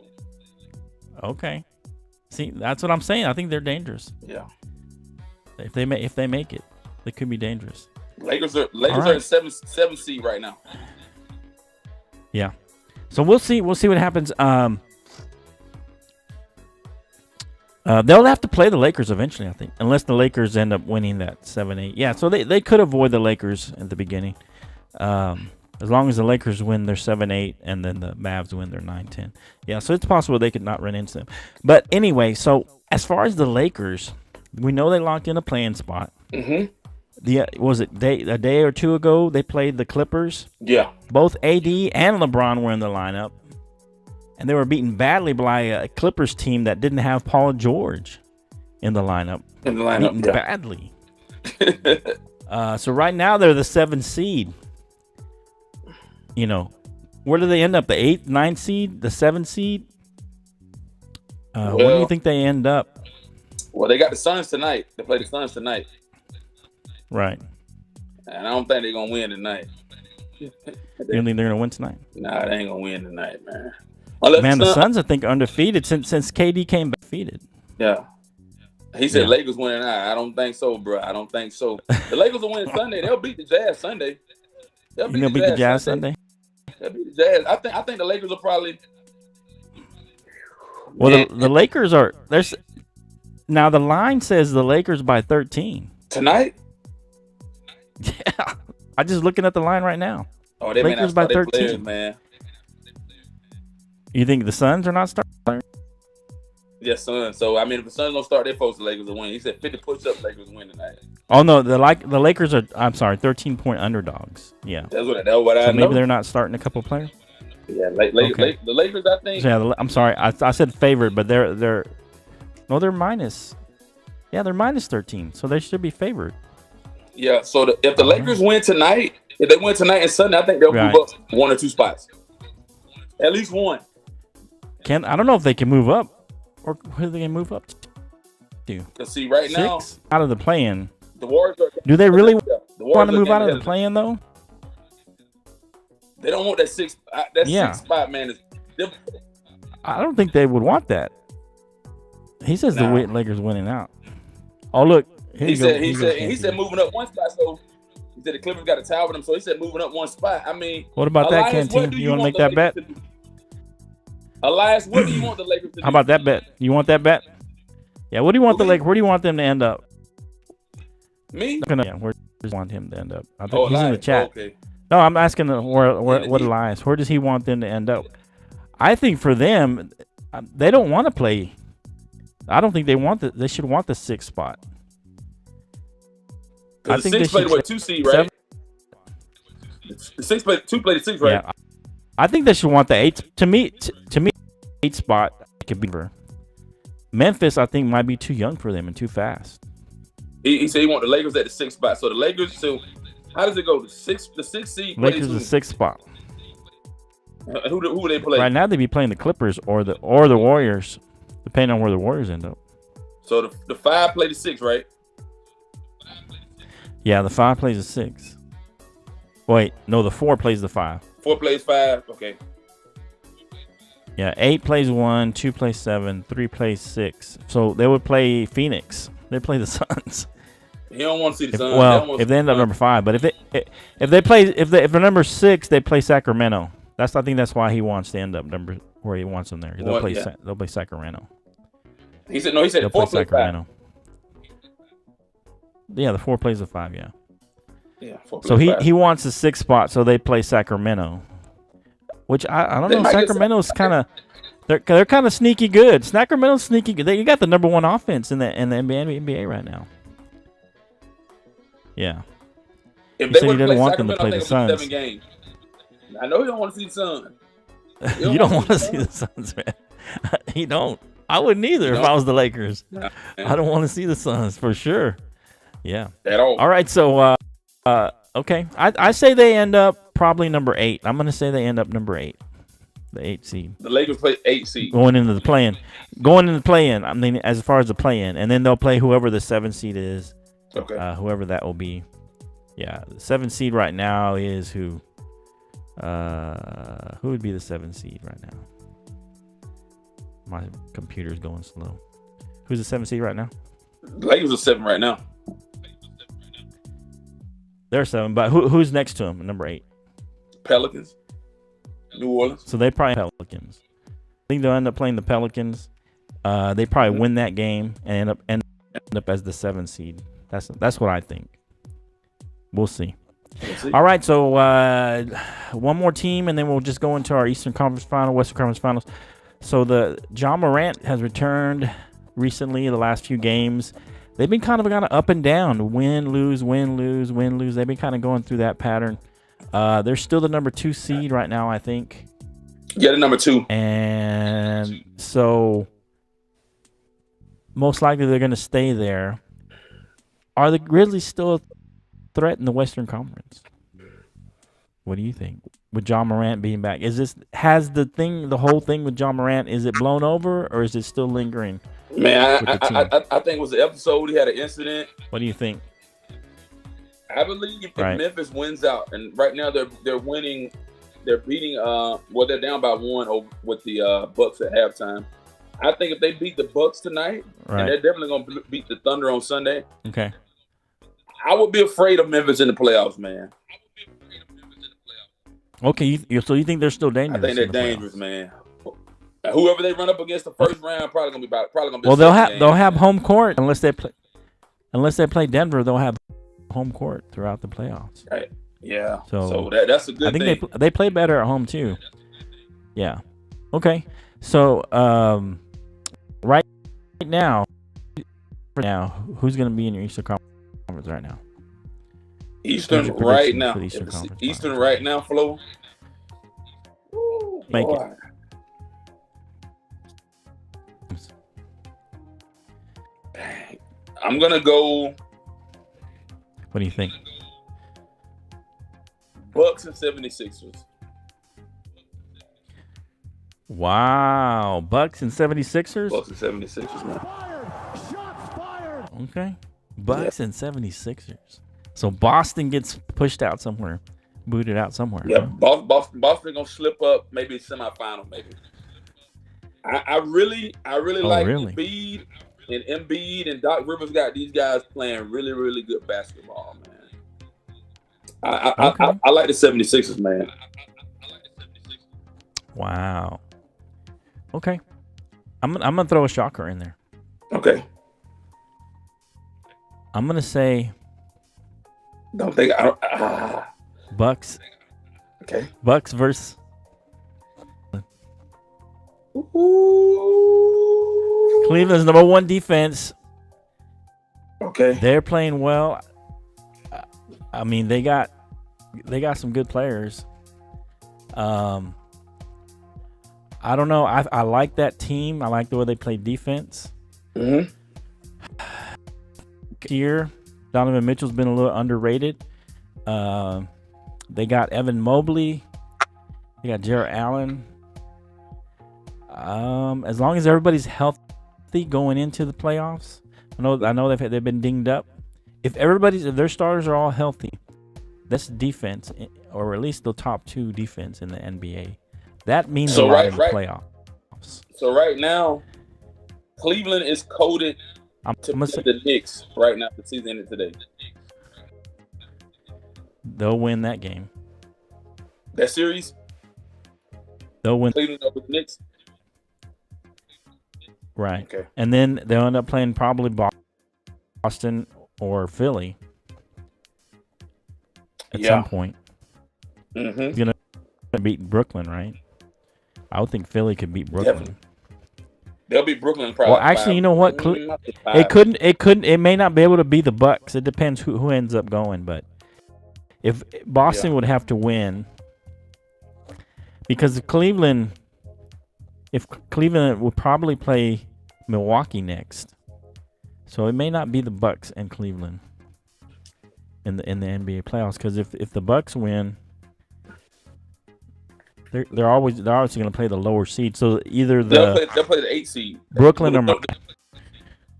Okay. See, that's what I'm saying. I think they're dangerous. Yeah. If they make it, they could be dangerous. Lakers are in seven seed right now. Yeah. So we'll see what happens. They'll have to play the Lakers eventually, I think, unless the Lakers end up winning that 7-8. Yeah, so they could avoid the Lakers at the beginning. As long as the Lakers win their 7-8 and then the Mavs win their 9-10. Yeah, so it's possible they could not run into them. But anyway, so as far as the Lakers, we know they locked in a play-in spot. Mm-hmm. A day or two ago they played the Clippers? Yeah. Both AD and LeBron were in the lineup. And they were beaten badly by a Clippers team that didn't have Paul George in the lineup. Beaten badly. So right now they're the 7th seed. You know, where do they end up? The 8th, 9th seed? The 7th seed? Where do you think they end up? Well, they got the Suns tonight. They play the Suns tonight. Right. And I don't think they're going to win tonight. You don't think they're going to win tonight? Nah, they ain't going to win tonight, man. The Suns, I think, are undefeated since KD came back defeated. Yeah. He said Lakers winning tonight. I don't think so, bro. I don't think so. The Lakers will win Sunday. They'll beat the Jazz Sunday. They'll beat the Jazz Sunday? They'll beat the Jazz. I think the Lakers will probably. Well, the Lakers are there's now the line says the Lakers by 13 tonight. Yeah, I'm just looking at the line right now. Oh, they Lakers by 13, players, man. You think the Suns are not starting? Yes, Suns. So I mean, if the Suns don't start their folks, the Lakers will win. He said 50 push-ups, Lakers win tonight. Oh no, the Lakers are 13-point underdogs. Yeah, that's what I know. Maybe they're not starting a couple players. Yeah, the Lakers, I think. Yeah, I'm sorry, I said favored, but they're minus. Yeah, they're minus 13, so they should be favored. Yeah, so if the Lakers win tonight, if they win tonight and Sunday, I think they'll move up 1 or 2 spots. At least one. I don't know if they can move up, or who they can move up to. Because see, right now, out of the play-in. The Warriors are. Do they really want to move out of the play-in though? They don't want that 6. That 6 spot, man. I don't think they would want that. He says the Lakers winning out. Oh look, he said moving up 1 spot. So he said the Clippers got a tie with them. So he said moving up 1 spot. I mean, what about that, Canteen? You want to make that bet? Elias, what do you want the Lakers to do? How about that bet? You want that bet? Yeah. What do you want the Lakers? Where do you want them to end up? Me? Yeah. Where do you want him to end up? I think he's in the chat. Okay. No, I'm asking what Elias. Where does he want them to end up? I think for them, they don't want to play. I don't think they should want the 6th spot. I think the 6 played what 2 seed, right? The 6 played 2 played 6, right? Yeah. I think they should want the 8. To me, 8 spot could be. Memphis, I think, might be too young for them and too fast. He said he want the Lakers at the 6th spot. So the Lakers. So how does it go? The 6th seed. Lakers the 6th spot. Who they play? Right now, they'd be playing the Clippers or the Warriors, depending on where the Warriors end up. So the 5 play the 6, right? Yeah, the 5 plays the 6. Wait, no, the 4 plays the 5. 4 plays 5. Okay. Yeah, 8 plays 1, 2 plays 7, 3 plays 6. So they would play Phoenix. They play the Suns. He don't want to see the Suns. Well, if they end up number 5, but if they're number 6, they play Sacramento. I think that's why he wants to end up number where he wants them there. They'll play Sacramento. He said no. He said 4 plays Sacramento. 5. Yeah, the 4 plays the 5. Yeah. Yeah. 4 So he wants the 6th spot, so they play Sacramento. Which I don't know. Sacramento's kind of they're kind of sneaky good. Sacramento's sneaky good. You got the number 1 offense in the NBA right now. Yeah. If he they said he doesn't want them to play the Suns. 7 games. I know he don't want to see the Suns. You don't want to see the Suns, man. He don't. I wouldn't either if I was the Lakers. Nah, I don't want to see the Suns for sure. Yeah. At all. All right. So, okay. I say they end up probably number 8. I'm gonna say they end up number 8, the 8 seed. The Lakers play 8 seed going into the play-in. I mean, as far as the play-in, and then they'll play whoever the 7 seed is. Okay. Whoever that will be. Yeah, the 7 seed right now is who? Who would be the 7 seed right now? My computer's going slow. Who's the 7 seed right now? The Lakers are 7 right now. They're 7, but who's next to them? Number 8. Pelicans. New Orleans. So they probably Pelicans. I think they'll end up playing the Pelicans. They probably win that game and end up as the 7 seed. That's what I think. We'll see. All right, so one more team, and then we'll just go into our Eastern Conference Final, Western Conference Finals. So the Ja Morant has returned recently. The last few games, they've been kind of up and down. Win, lose, win, lose, win, lose. They've been kind of going through that pattern. They're still the number 2 seed right now, I think. Yeah, the number 2. And so most likely they're going to stay there. Are the Grizzlies still a threat in the Western Conference? What do you think? With Ja Morant being back, has the whole thing with Ja Morant, is it blown over or is it still lingering? Man, I think it was the episode he had an incident. What do you think? I believe if Memphis wins out, and right now they're winning, they're beating. They're down by 1 with the Bucks at halftime. I think if they beat the Bucks tonight, and they're definitely going to beat the Thunder on Sunday. Okay. I would be afraid of Memphis in the playoffs, man. Okay, so you think they're still dangerous? I think they're dangerous, man. Whoever they run up against the first round probably gonna be. Well, they'll have home court unless they play Denver. They'll have home court throughout the playoffs. Right. Yeah. So that's a good thing. I think they play better at home too. Yeah. Okay. So right now, who's gonna be in your Eastern Conference right now? Eastern right now. Eastern right now, Flo. Make it. I'm gonna go. What do you think? Bucks and 76ers. Wow, Bucks and 76ers. Bucks and 76ers, man. Okay, Bucks and 76ers. So Boston gets pushed out somewhere, booted out somewhere. Yeah, Boston gonna slip up, maybe semifinal, maybe. I really like Embiid and Doc Rivers got these guys playing really, really good basketball, man. I like the 76ers, man. Wow. Okay. I'm gonna throw a shocker in there. Okay. I'm gonna say. Don't think Bucks. Okay. Bucks versus. Cleveland's number 1 defense. Okay. They're playing well. I mean, they got some good players. I don't know. I like that team. I like the way they play defense. Mm-hmm. Here, Donovan Mitchell's been a little underrated. They got Evan Mobley. They got Jarrett Allen. As long as everybody's healthy going into the playoffs, I know they've been dinged up. If their starters are all healthy, that's defense, or at least the top 2 defense in the NBA. That means a lot in the playoffs. So right now, Cleveland is coded to the Knicks right now. The season ended today. They'll win that game. That series? They'll win. Cleveland over the Knicks? Right. Okay. And then they'll end up playing probably Boston or Philly at some point. Mm-hmm. He's going to beat Brooklyn, right? I would think Philly could beat Brooklyn. Definitely. They'll beat Brooklyn probably. Well, actually, you know what? It may not be able to be the Bucks. It depends who ends up going. But if Boston would have to win, because Cleveland would probably play Milwaukee next, so it may not be the Bucks and Cleveland in the NBA playoffs. Because if the Bucks win, they're obviously going to play the lower seed. So either they'll play the 8 seed. Brooklyn or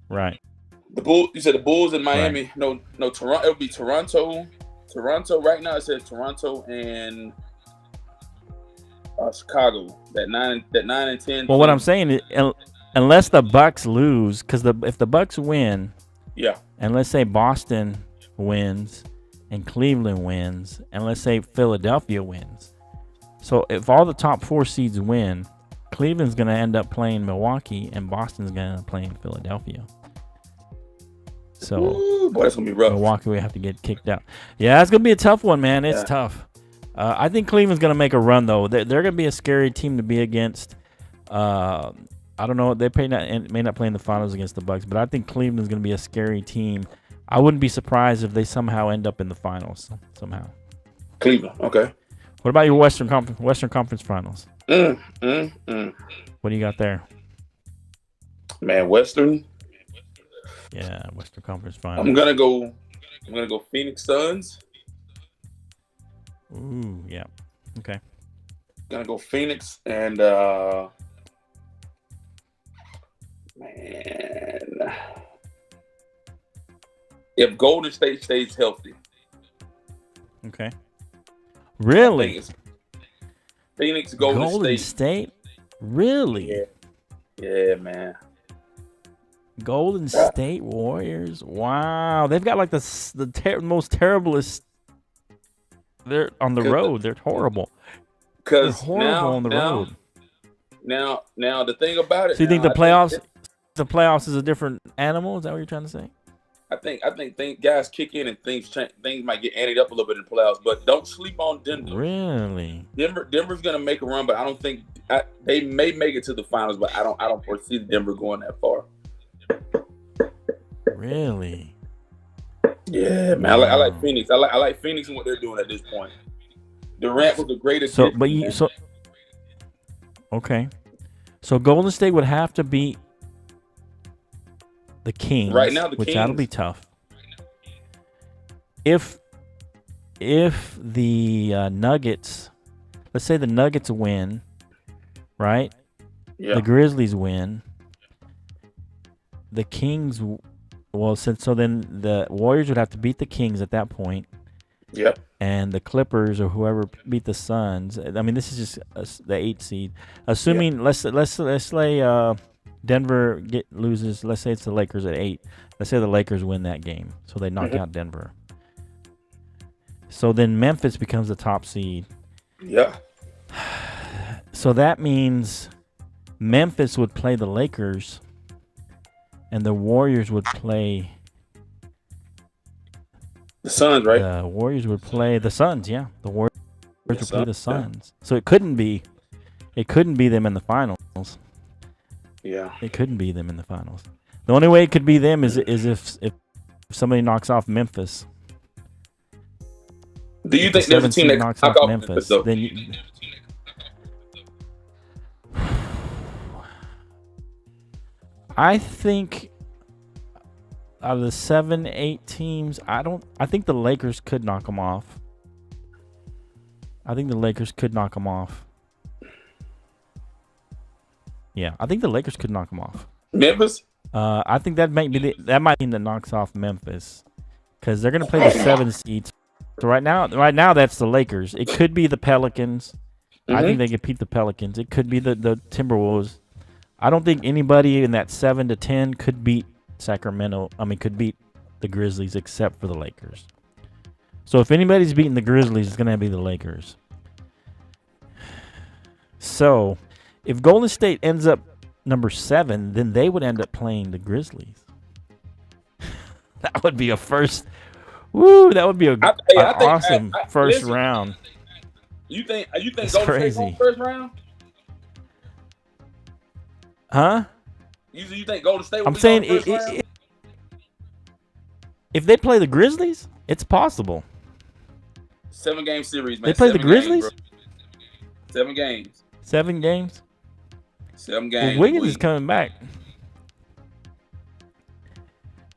right. The Bulls. You said the Bulls in Miami. Right. No, Toronto. It would be Toronto. Toronto. Right now, it says Toronto and Chicago. That 9 and 10. Well, what I'm saying is, unless the Bucks lose, because if the Bucks win, yeah, and let's say Boston wins and Cleveland wins, and let's say Philadelphia wins. So if all the top 4 seeds win, Cleveland's going to end up playing Milwaukee, and Boston's going to end up playing Philadelphia. So boy, that's going to be rough. Milwaukee will have to get kicked out. Yeah, it's going to be a tough one, man. It's tough. I think Cleveland's going to make a run, though. They're going to be a scary team to be against. I don't know. They may not play in the finals against the Bucks, but I think Cleveland's going to be a scary team. I wouldn't be surprised if they somehow end up in the finals somehow. Cleveland, okay. What about your Western Conference Finals? What do you got there? Man, Western. Yeah, Western Conference Finals. I'm gonna go Phoenix Suns. Ooh, yeah. Okay. Gonna go Phoenix and man, if Golden State stays healthy. Okay. Really? Phoenix, Golden State? Really? Yeah, man. Golden State Warriors? Wow. They've got like the most terriblest. They're on the road. They're horrible. They're horrible on the road. Now, the thing about it. So you think the playoffs is a different animal? Is that what you're trying to say? I think guys kick in and things might get added up a little bit in the playoffs, but don't sleep on Denver. Really? Denver's gonna make a run, but I don't think they may make it to the finals, but I don't foresee Denver going that far. Really? Yeah, man. I like Phoenix. I like Phoenix and what they're doing at this point. Durant was the greatest. Okay. So Golden State would have to beat the Kings right now, which that'll be tough. If the Nuggets, let's say the Nuggets win, right? Yeah. The Grizzlies win. The Kings, then the Warriors would have to beat the Kings at that point. Yep. And the Clippers or whoever beat the Suns. I mean, this is just the 8 seed. Assuming let's say Denver loses. Let's say it's the Lakers at 8. Let's say the Lakers win that game, so they knock out Denver. So then Memphis becomes the top seed. Yeah. So that means Memphis would play the Lakers, and the Warriors would play the Suns, right? The Warriors would play the Suns. Yeah, the Warriors would play the Suns. Yeah. So it couldn't be them in the finals. Yeah, it couldn't be them in the finals. The only way it could be them is if somebody knocks off Memphis. Do you think there's a team that knocks off Memphis? Then I think out of the 7, 8 teams, I think the Lakers could knock them off. Yeah, I think the Lakers could knock them off. Memphis? I think that might be that knocks off Memphis because they're going to play the 7 seeds. So right now that's the Lakers. It could be the Pelicans. I think they could beat the Pelicans. It could be the Timberwolves. I don't think anybody in that 7 to 10 could beat could beat the Grizzlies except for the Lakers. So if anybody's beating the Grizzlies, it's going to be the Lakers. So if Golden State ends up number 7, then they would end up playing the Grizzlies. That would be a first. Woo! That would be an awesome first round. You think it's Golden crazy. State first round? Huh? You think Golden State? I'm saying if they play the Grizzlies, it's possible. 7-game series, man. They play the Grizzlies. 7 games. 7 games. 7 games. Well, Wiggins is coming back.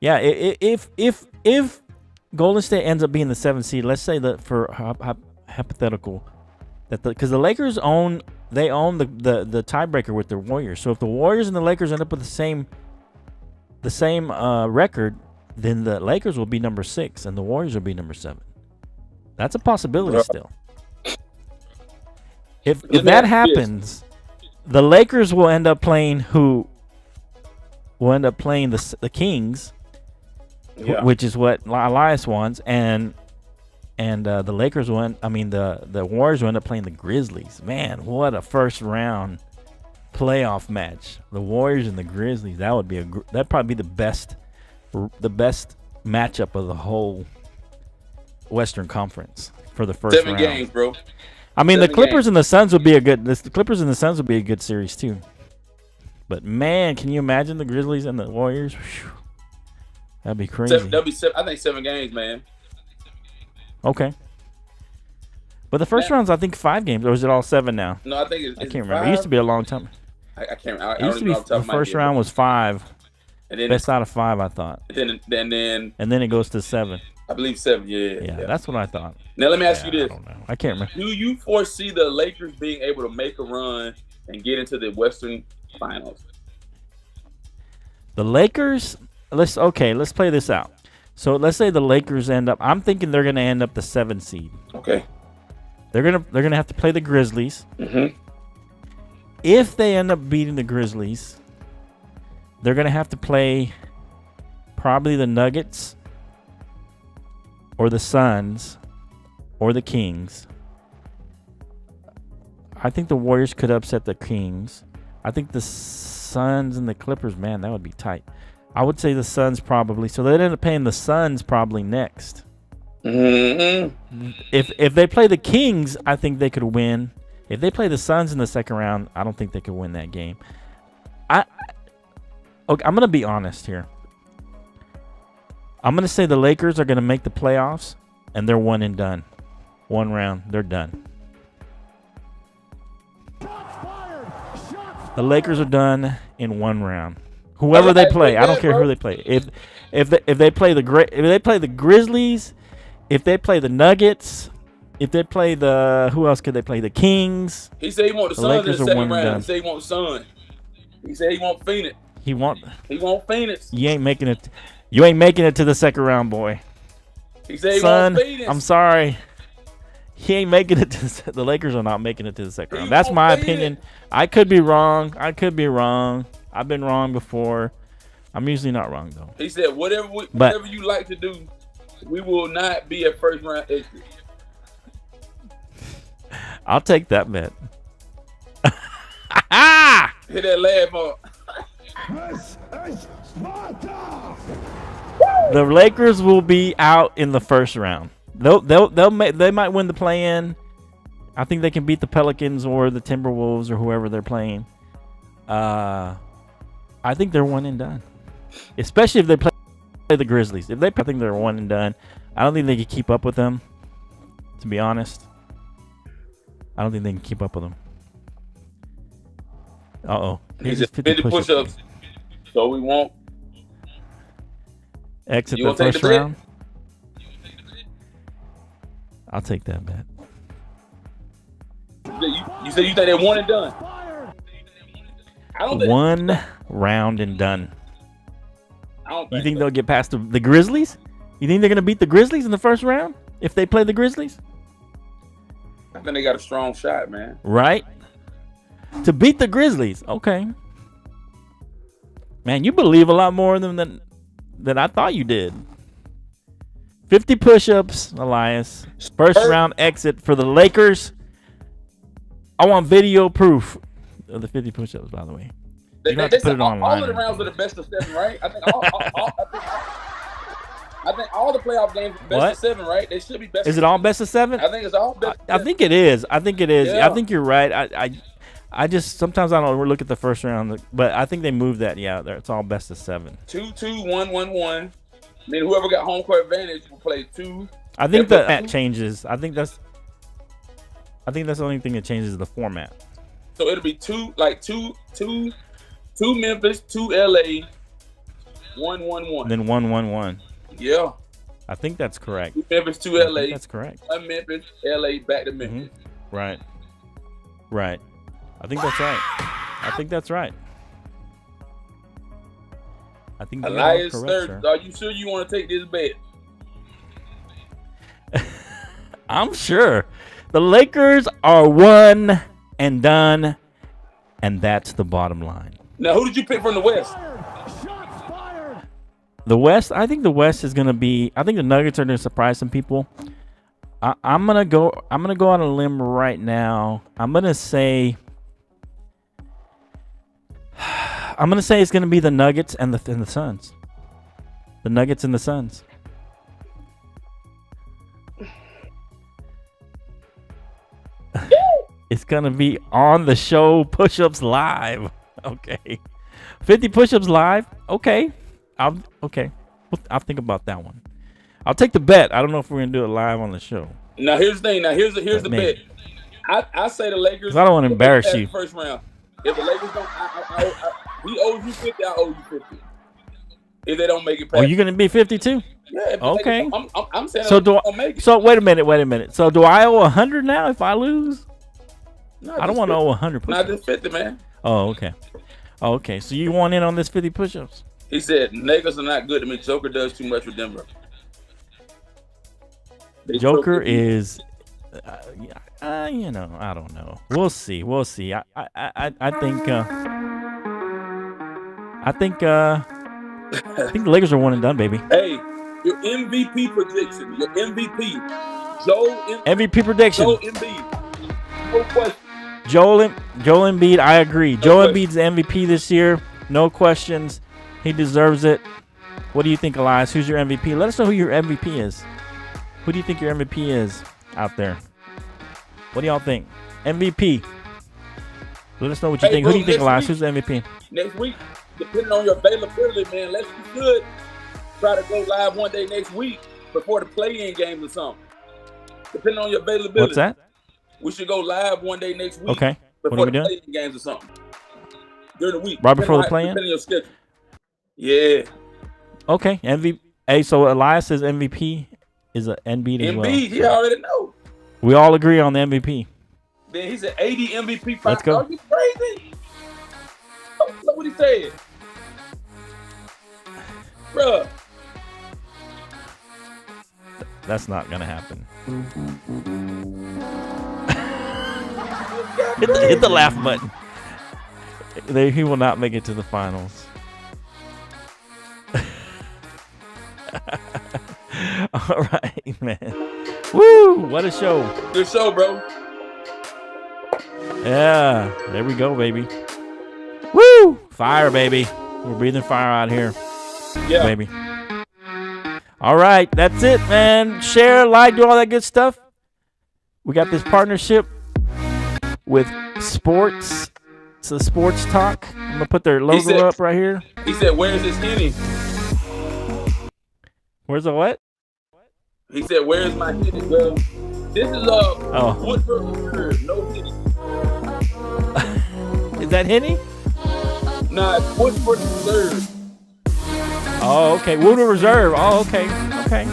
Yeah, if Golden State ends up being the 7th seed, let's say that for hypothetical, that because the Lakers own the tiebreaker with the Warriors. So if the Warriors and the Lakers end up with the same record, then the Lakers will be number 6 and the Warriors will be number 7. That's a possibility still. If that happens, the Lakers will end up playing the Kings, which is what Elias wants, and the Lakers the Warriors will end up playing the Grizzlies. Man, what a first round playoff match! The Warriors and the Grizzlies. That'd probably be the best matchup of the whole Western Conference for the first 7 round. games, bro. I mean, the 7 Clippers games. and the Suns would be a good series too. But man, can you imagine the Grizzlies and the Warriors? Whew. That'd be crazy. That'll be 7, I think 7 games, man. Okay. But the first round's, I think, 5 games, or is it all 7 now? No, I think it's I can't 5. remember. It used to be a long time. I can't. I It don't used to even be know off the top the of my first head, round was 5. and then Best out of 5, I thought. then And then it goes to 7. I believe 7. Yeah, Yeah, that's what I thought. Now let me ask you I this: don't know. I can't remember. do you foresee the Lakers being able to make a run and get into the Western Finals? The Lakers, let's play this out. So let's say the Lakers end up. I'm thinking they're going to end up the 7 seed. Okay. They're gonna have to play the Grizzlies. Mm-hmm. If they end up beating the Grizzlies, they're gonna have to play probably the Nuggets or the Suns or the Kings. I think the Warriors could upset the Kings. I think the Suns and the Clippers, man, that would be tight. I would say the Suns probably. So they'd end up playing the Suns probably next. Mm-hmm. If they play the Kings, I think they could win. If they play the Suns in the second round, I don't think they could win that game. I'm gonna be honest here. I'm gonna say the Lakers are gonna make the playoffs, and they're one and done. One round, they're done. The Lakers are done in one round. Whoever they play, I don't care who they play. If they play the Grizzlies, if they play the Nuggets, if they play who else could they play? The Kings. He said he want the Suns in the Lakers are second one and round. done. He said he want Suns. He said he want Phoenix. He want Phoenix. You ain't making it. You ain't making it to the second round, boy. He said he Son, want Phoenix. I'm sorry. He ain't making it to the Lakers are not making it to the second round. That's my opinion. I could be wrong. I've been wrong before. I'm usually not wrong though. He said whatever you like to do, we will not be a first round exit. I'll take that bet. Hit that laugh on. The Lakers will be out in the first round. They might win the play-in. I think they can beat the Pelicans or the Timberwolves or whoever they're playing. I think they're one and done. Especially if they play the Grizzlies. I think they're one and done. I don't think they can keep up with them. To be honest, I don't think they can keep up with them. He's just 50 push-ups. So we won't exit the first round. I'll take that bet. You said you think they're one and done. I don't think one round and done. I don't You think they'll get past the Grizzlies? You think they're going to beat the Grizzlies in the first round if they play the Grizzlies? I think they got a strong shot, man. Right? To beat the Grizzlies. Okay. Man, you believe a lot more than I thought you did. 50 push-ups, Elias. First round exit for the Lakers. I want video proof of the 50 push-ups, by the way. You don't have to put it online. All of the rounds are the best of 7, right? I think all the playoff games are best of 7, right? They should be best. Is it all best of 7? I think it's all best. I think it is. Yeah. I think you're right. I just sometimes I don't look at the first round, but I think they moved that. Yeah, it's all best of 7. 2-2, 1-1-1. Then whoever got home court advantage will play 2. I think that changes. I think that's the only thing that changes is the format. So it'll be two Memphis, 2 LA, 1-1-1. Then 1-1-1. Yeah. I think that's correct. 2 Memphis, 2 LA. That's correct. 1 Memphis, LA, back to Memphis. Right. Right. I think that's right. I think that's right. I think you are Elias correct, Sturgis, sir. are you sure you want to take this bet? I'm sure. The Lakers are one and done, and that's the bottom line. Now, who did you pick from the West? The West, I think the West is gonna be. I think the Nuggets are gonna surprise some people. I'm gonna go on a limb right now. I'm gonna say it's gonna be the Nuggets and the Suns. The Nuggets and the Suns. It's gonna be on the show, Push-Ups Live. Okay, 50 push-ups live. Okay, I'll think about that one. I'll take the bet. I don't know if we're gonna do it live on the show. Now, here's the thing. Now, here's the bet. I say the Lakers. I don't want to embarrass you. First round. If the Lakers don't, he owes you 50. I owe you 50. If they don't make it past. Are you gonna be 52? Yeah. Okay. Lakers, I'm saying. So don't make it. So wait a minute. So do I owe 100 now if I lose? No, I don't want to owe 100. Not just 50, man. Oh, okay. So you want in on this 50 push-ups? He said Lakers are not good to me. Joker does too much with Denver. Joker is, I don't know. We'll see. I think the Lakers are one and done, baby. Hey, your MVP prediction. Your MVP. MVP prediction. Joel Embiid. No question. Joel Embiid, I agree. No Joel question. Embiid's the MVP this year. No questions. He deserves it. What do you think, Elias? Who's your MVP? Let us know who your MVP is. Who do you think your MVP is out there? What do y'all think? MVP. Let us know what you think. Bro, Who do you think, Elias? week- Who's the MVP? Next week, depending on your availability, man, let's be good. Try to go live one day next week before the play-in games or something. Depending on your availability. What's that? We should go live one day next week. Okay. What Before are we the doing? play-in games or something. During the week. Right before the play-in? Depending on your schedule. Yeah. Okay. MVP. Hey, so Elias says MVP is an Embiid as well. Embiid, he already know. We all agree on the MVP. Then he's an 80 MVP. Let's go. Are you crazy? Look what he said. Bruh. That's not going to happen. Hit the laugh button. He will not make it to the finals. All right, man. Woo! What a show. Good show, bro. Yeah. There we go, baby. Woo! Fire, baby. We're breathing fire out here. Yeah. Baby. All right. That's it, man. Share, like, do all that good stuff. We got this partnership with Sports. It's a Sports Talk. I'm going to put their logo up right here. He said, where's his Henny? Where's the what? He said, where's my Henny? Well, this is Woodford Reserve. No Henny. Is that Henny? Nah, it's Woodford Reserve. Oh, okay. Woodford Reserve. Oh, okay. Okay.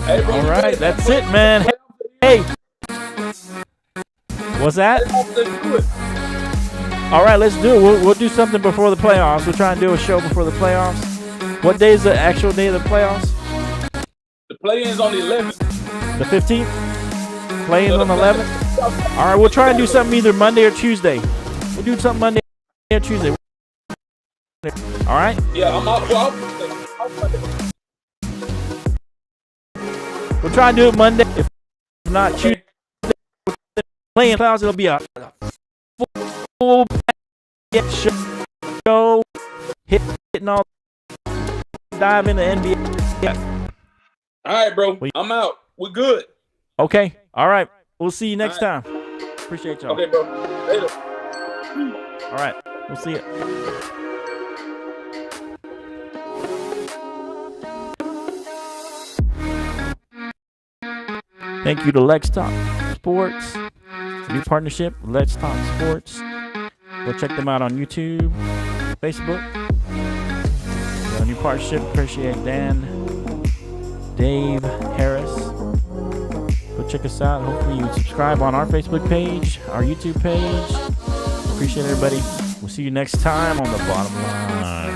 Hey, bro, All right. That's it, man. Hey. What's that? Let's do it. All right, let's do it. We'll do something before the playoffs. We'll try and do a show before the playoffs. What day is the actual day of the playoffs? The play-in's on the 11th. The 15th? Play-in's on the 11th? All right, we'll try and do something either Monday or Tuesday. We'll do something Monday or Tuesday. All right? Yeah, I'm out. We'll try and do it Monday. If not Tuesday, playing clouds, it'll be a full show. Hitting all. Dive into NBA. Yeah. All right, bro. I'm out. We're good. Okay. All right. We'll see you next time. Appreciate y'all. Okay, bro. Later. All right. We'll see you. Thank you to Let's Talk Sports. New partnership, Let's Talk Sports. Go check them out on YouTube, Facebook. New partnership. Appreciate Dan, Dave Harris. Go Go check us out. Hopefully you subscribe on our Facebook page, our YouTube page. Appreciate everybody. We'll see you next time on The Bottom Line.